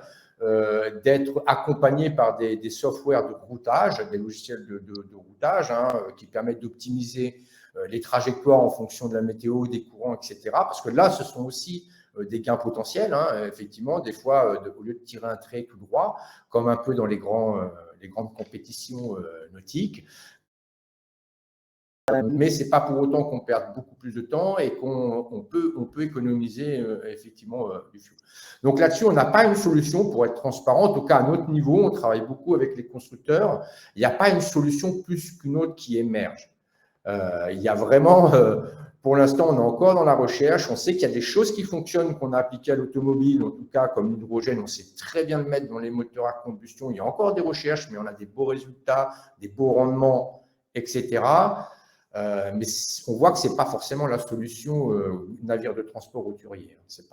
d'être accompagnés par des softwares de routage, des logiciels de routage qui permettent d'optimiser les trajectoires en fonction de la météo, des courants, etc. Parce que là, ce sont aussi des gains potentiels. Effectivement, des fois, au lieu de tirer un trait tout droit, comme un peu dans les grandes compétitions nautiques, mais ce n'est pas pour autant qu'on perde beaucoup plus de temps et qu'on peut économiser effectivement du fuel. Donc là-dessus, on n'a pas une solution pour être transparent. En tout cas, à notre niveau, on travaille beaucoup avec les constructeurs. Il n'y a pas une solution plus qu'une autre qui émerge. Il y a vraiment, pour l'instant, on est encore dans la recherche. On sait qu'il y a des choses qui fonctionnent, qu'on a appliquées à l'automobile, en tout cas comme l'hydrogène. On sait très bien le mettre dans les moteurs à combustion. Il y a encore des recherches, mais on a des beaux résultats, des beaux rendements, etc. Mais on voit que ce n'est pas forcément la solution navire de transport hauturier. Ça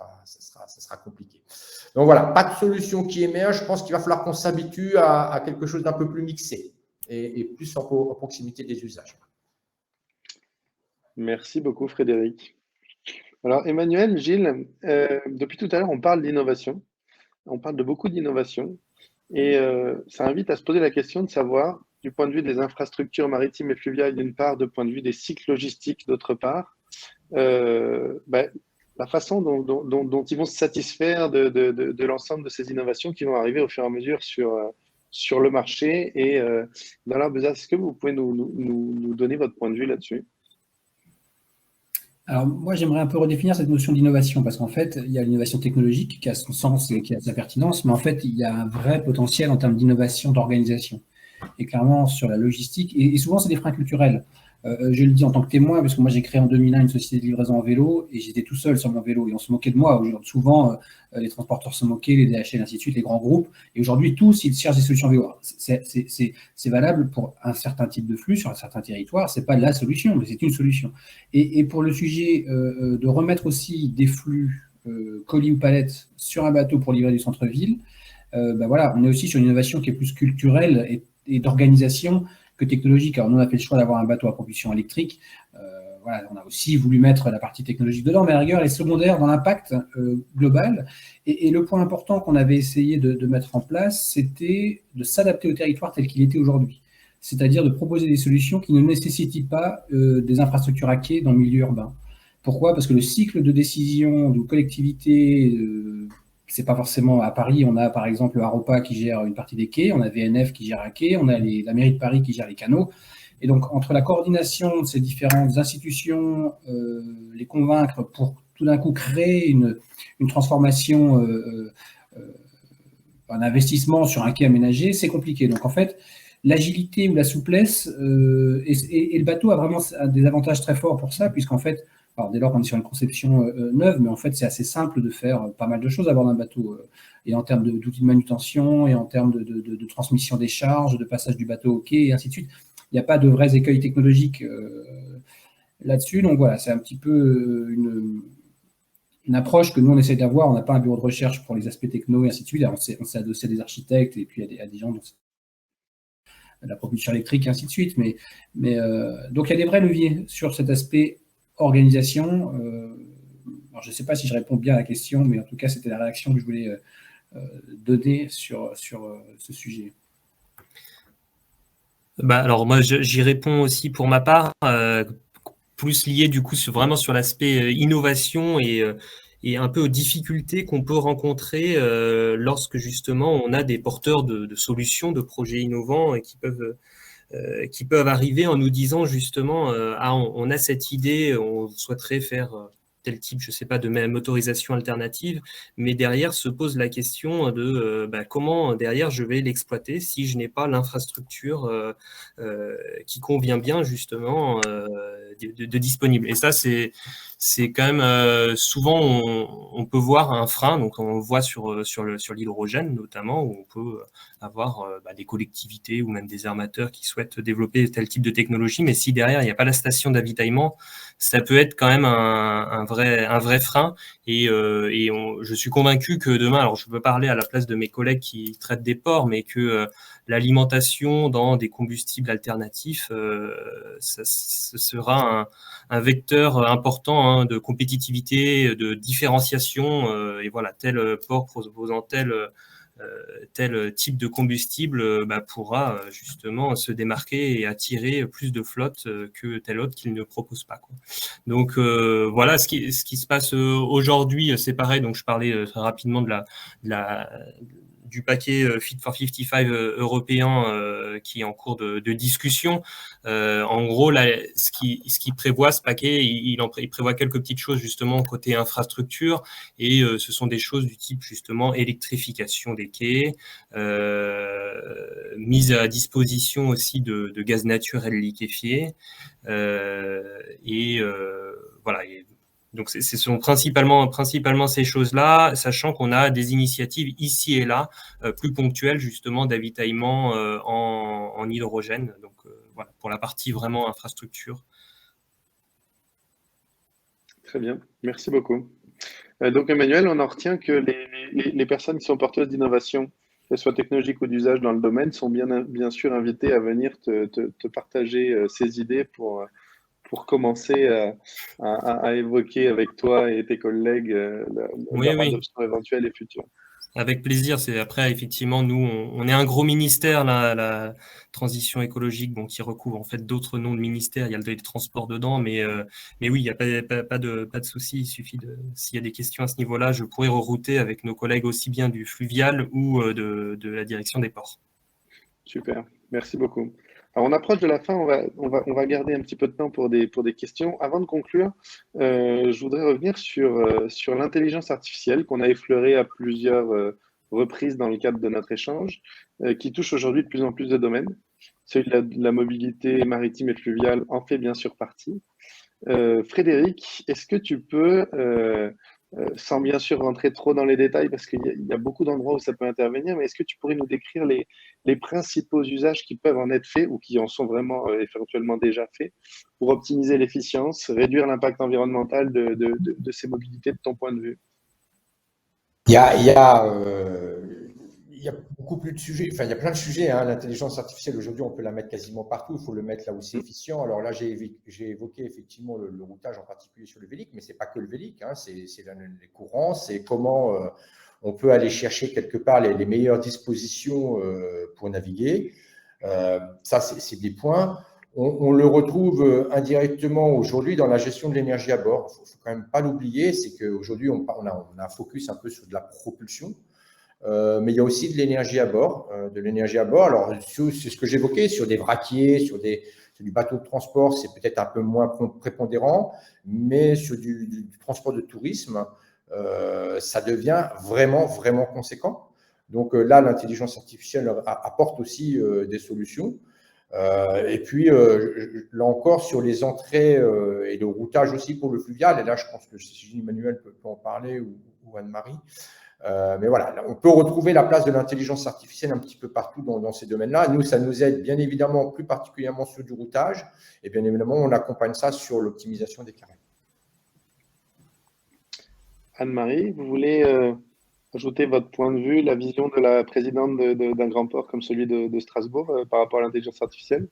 sera compliqué. Donc voilà, pas de solution qui émerge. Je pense qu'il va falloir qu'on s'habitue à quelque chose d'un peu plus mixé et plus en proximité des usages. Merci beaucoup, Frédéric. Alors, Emmanuel, Gilles, depuis tout à l'heure, on parle d'innovation. On parle de beaucoup d'innovation. Et ça invite à se poser la question de savoir, du point de vue des infrastructures maritimes et fluviales d'une part, du point de vue des cycles logistiques d'autre part, la façon dont ils vont se satisfaire de l'ensemble de ces innovations qui vont arriver au fur et à mesure sur le marché et dans leur besoin. Est-ce que vous pouvez nous donner votre point de vue là-dessus ? Alors, moi, j'aimerais un peu redéfinir cette notion d'innovation parce qu'en fait, il y a l'innovation technologique qui a son sens et qui a sa pertinence, mais en fait, il y a un vrai potentiel en termes d'innovation d'organisation. Et clairement, sur la logistique, et souvent, c'est des freins culturels. Je le dis en tant que témoin, parce que moi, j'ai créé en 2001 une société de livraison en vélo et j'étais tout seul sur mon vélo et on se moquait de moi. Souvent, les transporteurs se moquaient, les DHL, ainsi de suite, les grands groupes. Et aujourd'hui, tous, ils cherchent des solutions vélo. C'est valable pour un certain type de flux sur un certain territoire. Ce n'est pas la solution, mais c'est une solution. Et pour le sujet de remettre aussi des flux colis ou palettes sur un bateau pour livrer du centre-ville, voilà, on est aussi sur une innovation qui est plus culturelle et d'organisation que technologique. Alors, nous, on a fait le choix d'avoir un bateau à propulsion électrique. Voilà, on a aussi voulu mettre la partie technologique dedans, mais à la rigueur, elle est secondaire dans l'impact global. Et le point important qu'on avait essayé de mettre en place, c'était de s'adapter au territoire tel qu'il était aujourd'hui. C'est-à-dire de proposer des solutions qui ne nécessitent pas des infrastructures à quai dans le milieu urbain. Pourquoi ? Parce que le cycle de décision de collectivité, c'est pas forcément à Paris. On a par exemple Aropa qui gère une partie des quais, on a VNF qui gère un quai, on a la mairie de Paris qui gère les canaux. Et donc, entre la coordination de ces différentes institutions, les convaincre pour tout d'un coup créer une transformation, un investissement sur un quai aménagé, c'est compliqué. Donc, en fait, l'agilité ou la souplesse, et le bateau a vraiment des avantages très forts pour ça, puisqu'en fait, alors dès lors qu'on est sur une conception neuve, mais en fait, c'est assez simple de faire pas mal de choses à bord d'un bateau, et en termes d'outils de manutention, et en termes de transmission des charges, de passage du bateau au quai, et ainsi de suite. Il n'y a pas de vrais écueils technologiques là-dessus. Donc voilà, c'est un petit peu une approche que nous, on essaie d'avoir. On n'a pas un bureau de recherche pour les aspects techno et ainsi de suite. Alors, on s'est adossé à des architectes et puis à des gens dont la propulsion électrique et ainsi de suite. Donc, il y a des vrais leviers sur cet aspect organisation. Alors, je ne sais pas si je réponds bien à la question, mais en tout cas, c'était la réaction que je voulais donner sur ce sujet. Alors moi, j'y réponds aussi pour ma part, plus lié du coup vraiment sur l'aspect innovation et un peu aux difficultés qu'on peut rencontrer lorsque justement on a des porteurs de solutions, de projets innovants et qui peuvent arriver en nous disant justement on a cette idée, on souhaiterait faire tel type, je sais pas, de motorisation alternative, mais derrière se pose la question de comment derrière je vais l'exploiter si je n'ai pas l'infrastructure qui convient bien justement de disponible. Et ça, c'est quand même souvent on peut voir un frein, donc on le voit sur l'hydrogène notamment, où on peut avoir des collectivités ou même des armateurs qui souhaitent développer tel type de technologie, mais si derrière il n'y a pas la station d'avitaillement, ça peut être quand même un vrai frein. Et je suis convaincu que demain, alors je peux parler à la place de mes collègues qui traitent des ports, mais que l'alimentation dans des combustibles alternatifs, ce sera un vecteur important de compétitivité, de différenciation. Et voilà, tel port proposant tel type de combustible pourra justement se démarquer et attirer plus de flottes que tel autre qu'il ne propose pas, quoi. Donc voilà ce qui se passe aujourd'hui, c'est pareil. Donc je parlais très rapidement du paquet Fit for 55 européen qui est en cours de discussion. En gros, là, ce qui prévoit ce paquet, il prévoit quelques petites choses justement côté infrastructure, et ce sont des choses du type justement électrification des quais, mise à disposition aussi de gaz naturel liquéfié, voilà. Donc, ce sont principalement ces choses-là, sachant qu'on a des initiatives ici et là, plus ponctuelles, justement, d'avitaillement en hydrogène. Donc, voilà, pour la partie vraiment infrastructure. Très bien, merci beaucoup. Donc, Emmanuel, on en retient que les personnes qui sont porteuses d'innovation, qu'elles soient technologiques ou d'usage dans le domaine, sont bien sûr invitées à venir te partager ces idées pour commencer à évoquer avec toi et tes collègues leur adoption éventuelle et future. Avec plaisir. C'est après, effectivement, nous, on est un gros ministère, la transition écologique, qui recouvre en fait d'autres noms de ministères. Il y a le transport dedans, mais oui, il n'y a pas de souci. Il suffit s'il y a des questions à ce niveau-là, je pourrais rerouter avec nos collègues aussi bien du fluvial ou de la direction des ports. Super, merci beaucoup. Alors, on approche de la fin, on va garder un petit peu de temps pour des questions. Avant de conclure, je voudrais revenir sur l'intelligence artificielle qu'on a effleurée à plusieurs reprises dans le cadre de notre échange, qui touche aujourd'hui de plus en plus de domaines. Celui de la mobilité maritime et fluviale en fait bien sûr partie. Frédéric, est-ce que tu peux, sans bien sûr rentrer trop dans les détails, parce qu'il y a beaucoup d'endroits où ça peut intervenir, mais est-ce que tu pourrais nous décrire les principaux usages qui peuvent en être faits ou qui en sont vraiment éventuellement déjà faits pour optimiser l'efficience, réduire l'impact environnemental de ces mobilités de ton point de vue? Il y a beaucoup plus de sujets, enfin il y a plein de sujets, hein. L'intelligence artificielle aujourd'hui on peut la mettre quasiment partout, il faut le mettre là où c'est efficient. Alors là j'ai évoqué effectivement le routage en particulier sur le Vélic, mais c'est pas que le Vélic, hein. C'est les courants, c'est comment on peut aller chercher quelque part les meilleures dispositions pour naviguer. Ça c'est des points. On le retrouve indirectement aujourd'hui dans la gestion de l'énergie à bord. Il ne faut quand même pas l'oublier, c'est qu'aujourd'hui on a un focus un peu sur de la propulsion. Mais il y a aussi de l'énergie à bord. Alors, c'est ce que j'évoquais sur des vraquiers, sur du bateau de transport, c'est peut-être un peu moins prépondérant, mais sur du transport de tourisme, ça devient vraiment, vraiment conséquent. Donc là, l'intelligence artificielle apporte aussi des solutions. Et puis, là encore, sur les entrées et le routage aussi pour le fluvial, et là, je pense que si Emmanuel peut en parler ou Anne-Marie, mais voilà, là, on peut retrouver la place de l'intelligence artificielle un petit peu partout dans ces domaines-là. Nous, ça nous aide bien évidemment, plus particulièrement sur du routage, et bien évidemment, on accompagne ça sur l'optimisation des carènes. Anne-Marie, vous voulez ajouter votre point de vue, la vision de la présidente d'un grand port comme celui de Strasbourg par rapport à l'intelligence artificielle?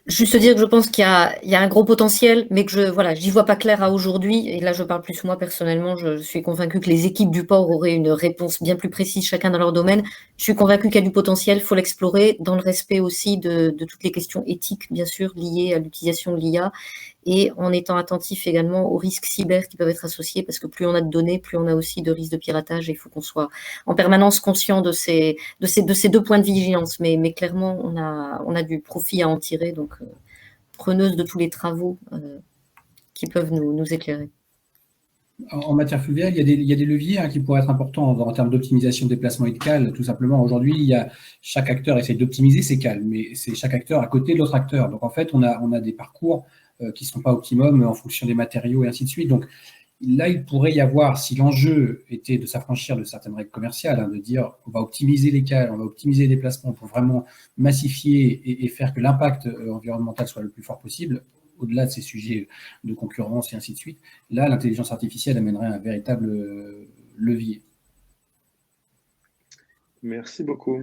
Juste dire que je pense qu'il y a un gros potentiel, mais que j'y vois pas clair à aujourd'hui. Et là, je parle plus moi personnellement. Je suis convaincue que les équipes du port auraient une réponse bien plus précise, chacun dans leur domaine. Je suis convaincue qu'il y a du potentiel, il faut l'explorer, dans le respect aussi de toutes les questions éthiques, bien sûr, liées à l'utilisation de l'IA, et en étant attentif également aux risques cyber qui peuvent être associés, parce que plus on a de données, plus on a aussi de risques de piratage, et il faut qu'on soit en permanence conscient de ces deux points de vigilance. Mais clairement, on a du profit à en tirer, donc preneuse de tous les travaux qui peuvent nous éclairer. En matière fluviale, il y a des leviers qui pourraient être importants en termes d'optimisation de déplacement et de cale. Tout simplement, aujourd'hui, chaque acteur essaie d'optimiser ses cales, mais c'est chaque acteur à côté de l'autre acteur. Donc, en fait, on a des parcours qui ne sont pas optimum en fonction des matériaux et ainsi de suite. Donc, là, il pourrait y avoir, si l'enjeu était de s'affranchir de certaines règles commerciales, de dire on va optimiser les cales, on va optimiser les déplacements pour vraiment massifier et faire que l'impact environnemental soit le plus fort possible, au-delà de ces sujets de concurrence et ainsi de suite. Là, l'intelligence artificielle amènerait un véritable levier. Merci beaucoup.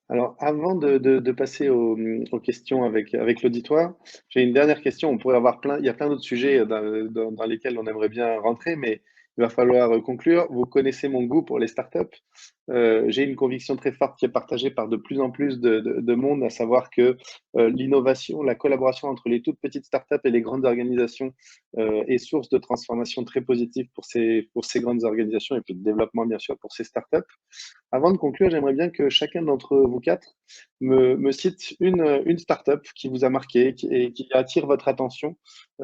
Alors, avant de passer aux questions avec l'auditoire, j'ai une dernière question. On pourrait avoir il y a plein d'autres sujets dans lesquels on aimerait bien rentrer, mais il va falloir conclure. Vous connaissez mon goût pour les startups. J'ai une conviction très forte qui est partagée par de plus en plus de monde, à savoir que l'innovation, la collaboration entre les toutes petites startups et les grandes organisations est source de transformation très positive pour ces grandes organisations et puis de développement, bien sûr, pour ces startups. Avant de conclure, j'aimerais bien que chacun d'entre vous quatre me cite une startup qui vous a marqué et qui attire votre attention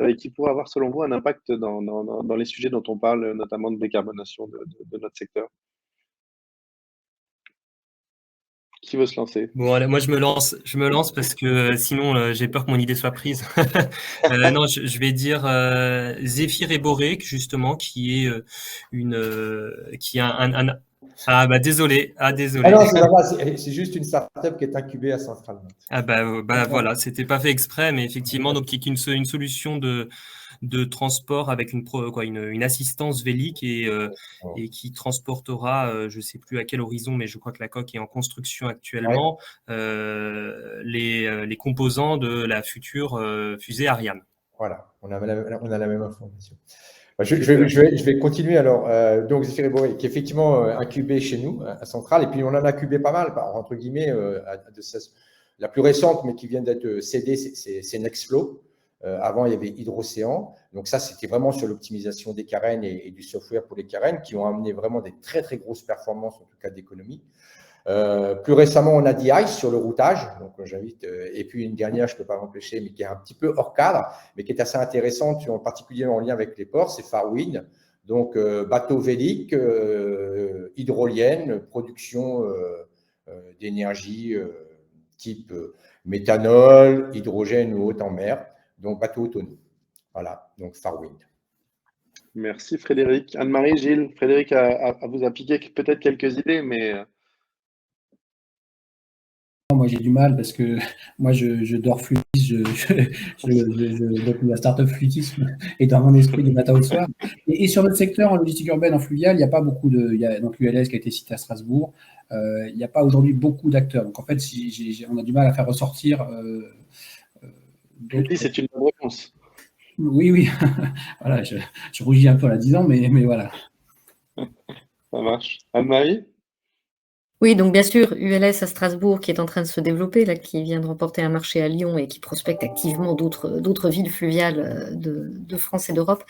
et qui pourrait avoir, selon vous, un impact dans les sujets dont on parle, notamment de décarbonation de notre secteur. Qui veut se lancer? Bon, allez, moi je me lance parce que sinon j'ai peur que mon idée soit prise. Non, je vais dire Zéphyr et Boré, justement, qui est qui a un ah bah désolé, désolé. Ah non, c'est pas grave, c'est juste une startup qui est incubée à Centrale. Ah bah voilà, c'était pas fait exprès, mais effectivement, donc qui est une solution de transport avec une assistance vélique et qui transportera, je ne sais plus à quel horizon, mais je crois que la coque est en construction actuellement, les composants de la future fusée Ariane. Voilà, on a la même information. Je vais continuer alors. Donc, Zéphyr et Boré, qui est effectivement incubé chez nous, à Centrale, et puis on en a incubé pas mal, entre guillemets, la plus récente, mais qui vient d'être cédée, c'est Nextflow. Avant, il y avait Hydrocéan. Donc ça, c'était vraiment sur l'optimisation des carènes et du software pour les carènes qui ont amené vraiment des très, très grosses performances, en tout cas d'économie. Plus récemment, on a DI sur le routage. Donc, j'invite. Et puis, une dernière, je ne peux pas m'empêcher, mais qui est un petit peu hors cadre, mais qui est assez intéressante, en particulier en lien avec les ports, c'est Farwind. Donc, bateau vélique, hydrolienne, production d'énergie type méthanol, hydrogène ou haute en mer. Donc, bateau autonome. Voilà, donc Farwind. Merci Frédéric. Anne-Marie, Gilles, Frédéric vous a piqué peut-être quelques idées, mais… Moi, j'ai du mal parce que moi, je dors flutis, donc la startup flutisme est dans mon esprit du matin au soir. Et sur notre secteur, en logistique urbaine, en fluvial, il n'y a pas beaucoup il y a donc ULS qui a été cité à Strasbourg. Il n'y a pas aujourd'hui beaucoup d'acteurs. Donc, en fait, on a du mal à faire ressortir d'autres. C'est une bonne réponse. Oui. Voilà, je rougis un peu en la disant, mais voilà. Ça marche. Anne-Marie? Oui, donc bien sûr, ULS à Strasbourg qui est en train de se développer, là, qui vient de remporter un marché à Lyon et qui prospecte activement d'autres villes fluviales de France et d'Europe.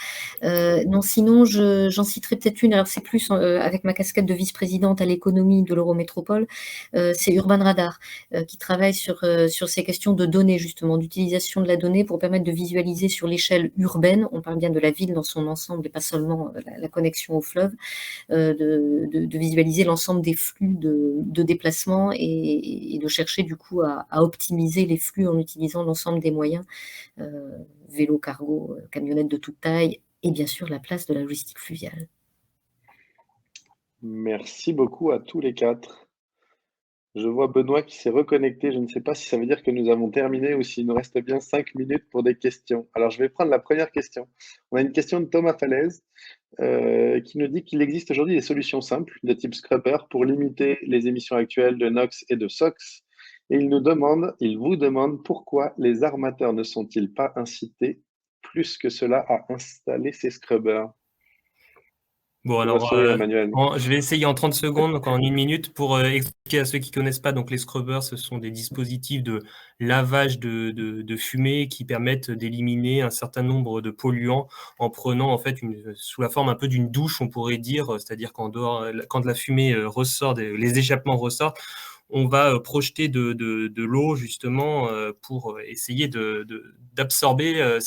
Non, sinon, j'en citerai peut-être une, alors c'est plus avec ma casquette de vice-présidente à l'économie de l'Eurométropole, c'est Urban Radar, qui travaille sur ces questions de données, justement, d'utilisation de la donnée pour permettre de visualiser sur l'échelle urbaine, on parle bien de la ville dans son ensemble et pas seulement la connexion au fleuve, de visualiser l'ensemble des flux de déplacement et de chercher du coup à optimiser les flux en utilisant l'ensemble des moyens, vélo, cargo, camionnettes de toute taille et bien sûr la place de la logistique fluviale. Merci beaucoup à tous les quatre. Je vois Benoît qui s'est reconnecté. Je ne sais pas si ça veut dire que nous avons terminé ou s'il nous reste bien 5 minutes pour des questions. Alors, je vais prendre la première question. On a une question de Thomas Falaise qui nous dit qu'il existe aujourd'hui des solutions simples de type scrubber pour limiter les émissions actuelles de NOx et de SOx. Et il vous demande pourquoi les armateurs ne sont-ils pas incités plus que cela à installer ces scrubbers. Bon, Je vois alors, sourire Emmanuel. je vais essayer en 30 secondes, donc en 1 minute, pour expliquer à ceux qui ne connaissent pas. Donc, les scrubbers, ce sont des dispositifs de lavage de fumée qui permettent d'éliminer un certain nombre de polluants en prenant, en fait, sous la forme un peu d'une douche, on pourrait dire, c'est-à-dire quand la fumée ressort, les échappements ressortent, on va projeter de l'eau justement pour essayer d'absorber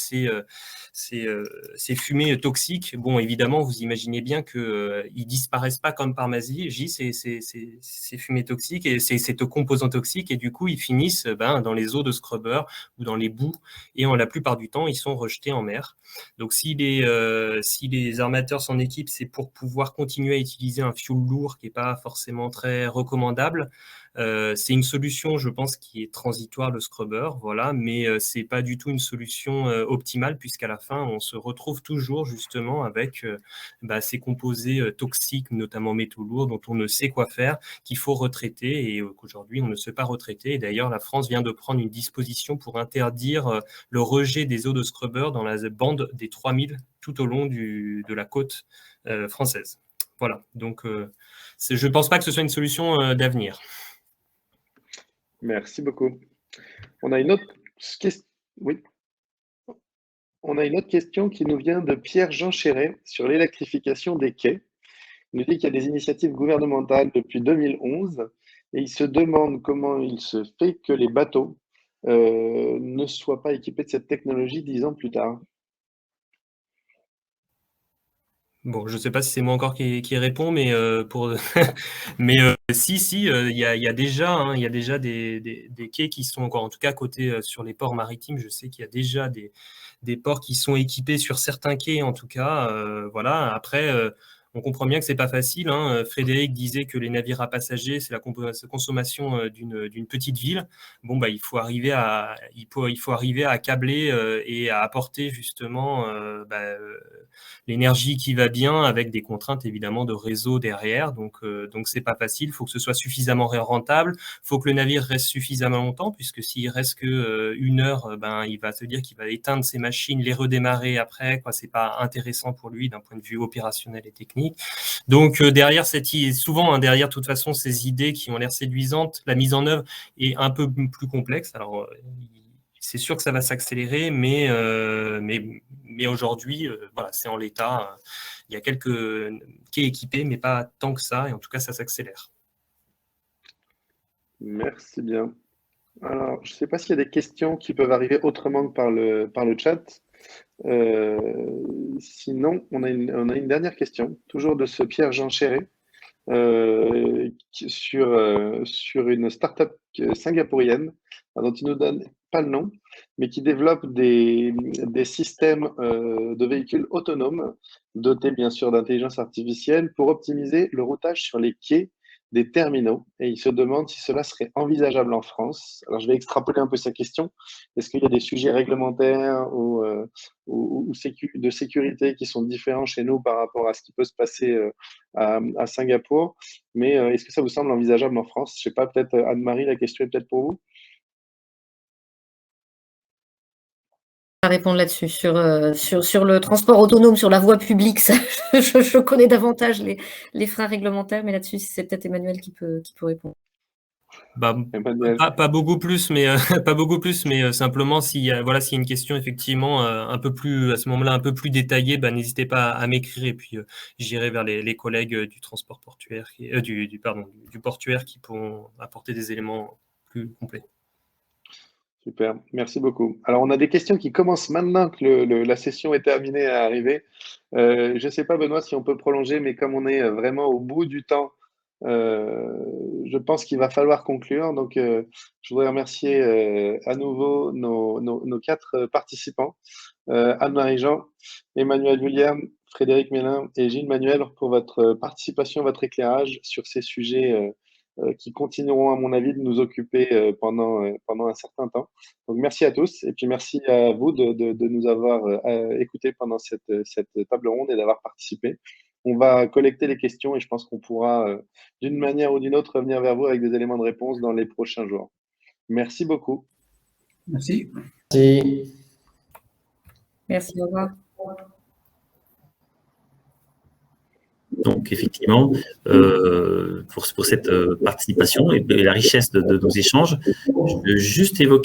ces fumées toxiques. Bon, évidemment, vous imaginez bien qu'ils ne disparaissent pas comme par magie, ces fumées toxiques et ces composants toxiques, et du coup, ils finissent dans les eaux de scrubber ou dans les boues, et la plupart du temps, ils sont rejetés en mer. Donc, si les armateurs s'en équipent, c'est pour pouvoir continuer à utiliser un fuel lourd qui n'est pas forcément très recommandable. C'est une solution, je pense, qui est transitoire, le scrubber, voilà, mais c'est pas du tout une solution optimale, puisqu'à la fin, on se retrouve toujours justement avec ces composés toxiques, notamment métaux lourds, dont on ne sait quoi faire, qu'il faut retraiter et qu'aujourd'hui, on ne sait pas retraiter. Et d'ailleurs, la France vient de prendre une disposition pour interdire le rejet des eaux de scrubber dans la bande des 3000 tout au long de la côte française. Voilà, donc je ne pense pas que ce soit une solution d'avenir. Merci beaucoup. On a une autre question. Oui. On a une autre question qui nous vient de Pierre-Jean Chéret sur l'électrification des quais. Il nous dit qu'il y a des initiatives gouvernementales depuis 2011 et il se demande comment il se fait que les bateaux ne soient pas équipés de cette technologie 10 ans plus tard. Bon, je ne sais pas si c'est moi encore qui réponds, mais mais si, il y a déjà, il y a déjà des quais qui sont encore, en tout cas côté sur les ports maritimes. Je sais qu'il y a déjà des ports qui sont équipés sur certains quais, en tout cas. Voilà. Après, on comprend bien que c'est pas facile, hein. Frédéric disait que les navires à passagers, c'est la consommation d'une petite ville. Bon, il faut arriver à câbler et à apporter justement l'énergie qui va bien, avec des contraintes évidemment de réseau derrière. Donc c'est pas facile. Il faut que ce soit suffisamment rentable. Il faut que le navire reste suffisamment longtemps, puisque s'il reste que 1 heure, il va se dire qu'il va éteindre ses machines, les redémarrer après. C'est pas intéressant pour lui d'un point de vue opérationnel et technique. Donc derrière souvent derrière de toute façon ces idées qui ont l'air séduisantes, la mise en œuvre est un peu plus complexe. Alors c'est sûr que ça va s'accélérer, mais aujourd'hui, voilà, c'est en l'état. Il y a quelques quais équipés, mais pas tant que ça, et en tout cas, ça s'accélère. Merci bien. Alors, je ne sais pas s'il y a des questions qui peuvent arriver autrement que par le chat. Sinon, on a une dernière question, toujours de ce Pierre-Jean Chéret, sur une start-up singapourienne, dont il ne nous donne pas le nom, mais qui développe des systèmes de véhicules autonomes, dotés bien sûr d'intelligence artificielle, pour optimiser le routage sur les quais des terminaux. Et il se demande si cela serait envisageable en France. Alors, je vais extrapoler un peu sa question. Est-ce qu'il y a des sujets réglementaires ou de sécurité qui sont différents chez nous par rapport à ce qui peut se passer à Singapour? Mais est-ce que ça vous semble envisageable en France? Je ne sais pas, peut-être Anne-Marie, la question est peut-être pour vous. répondre là-dessus. Sur le transport autonome sur la voie publique, ça, je connais davantage les freins réglementaires, mais là-dessus, c'est peut-être Emmanuel qui peut répondre. Bah, pas beaucoup plus, mais simplement s'il y a une question effectivement un peu plus à ce moment-là un peu plus détaillée, n'hésitez pas à m'écrire et puis j'irai vers les collègues du transport portuaire du portuaire qui pourront apporter des éléments plus complets. Super, merci beaucoup. Alors, on a des questions qui commencent maintenant que la session est terminée à arriver. Je ne sais pas, Benoît, si on peut prolonger, mais comme on est vraiment au bout du temps, je pense qu'il va falloir conclure. Donc, je voudrais remercier à nouveau nos 4 participants, Anne-Marie Jean, Emmanuel William, Frédéric Mélin et Gilles Manuel pour votre participation, votre éclairage sur ces sujets qui continueront, à mon avis, de nous occuper pendant un certain temps. Donc, merci à tous et puis merci à vous de nous avoir écoutés pendant cette table ronde et d'avoir participé. On va collecter les questions et je pense qu'on pourra, d'une manière ou d'une autre, revenir vers vous avec des éléments de réponse dans les prochains jours. Merci beaucoup. Merci. Merci. Merci, au revoir. Donc, effectivement, pour cette participation et la richesse de nos échanges, je veux juste évoquer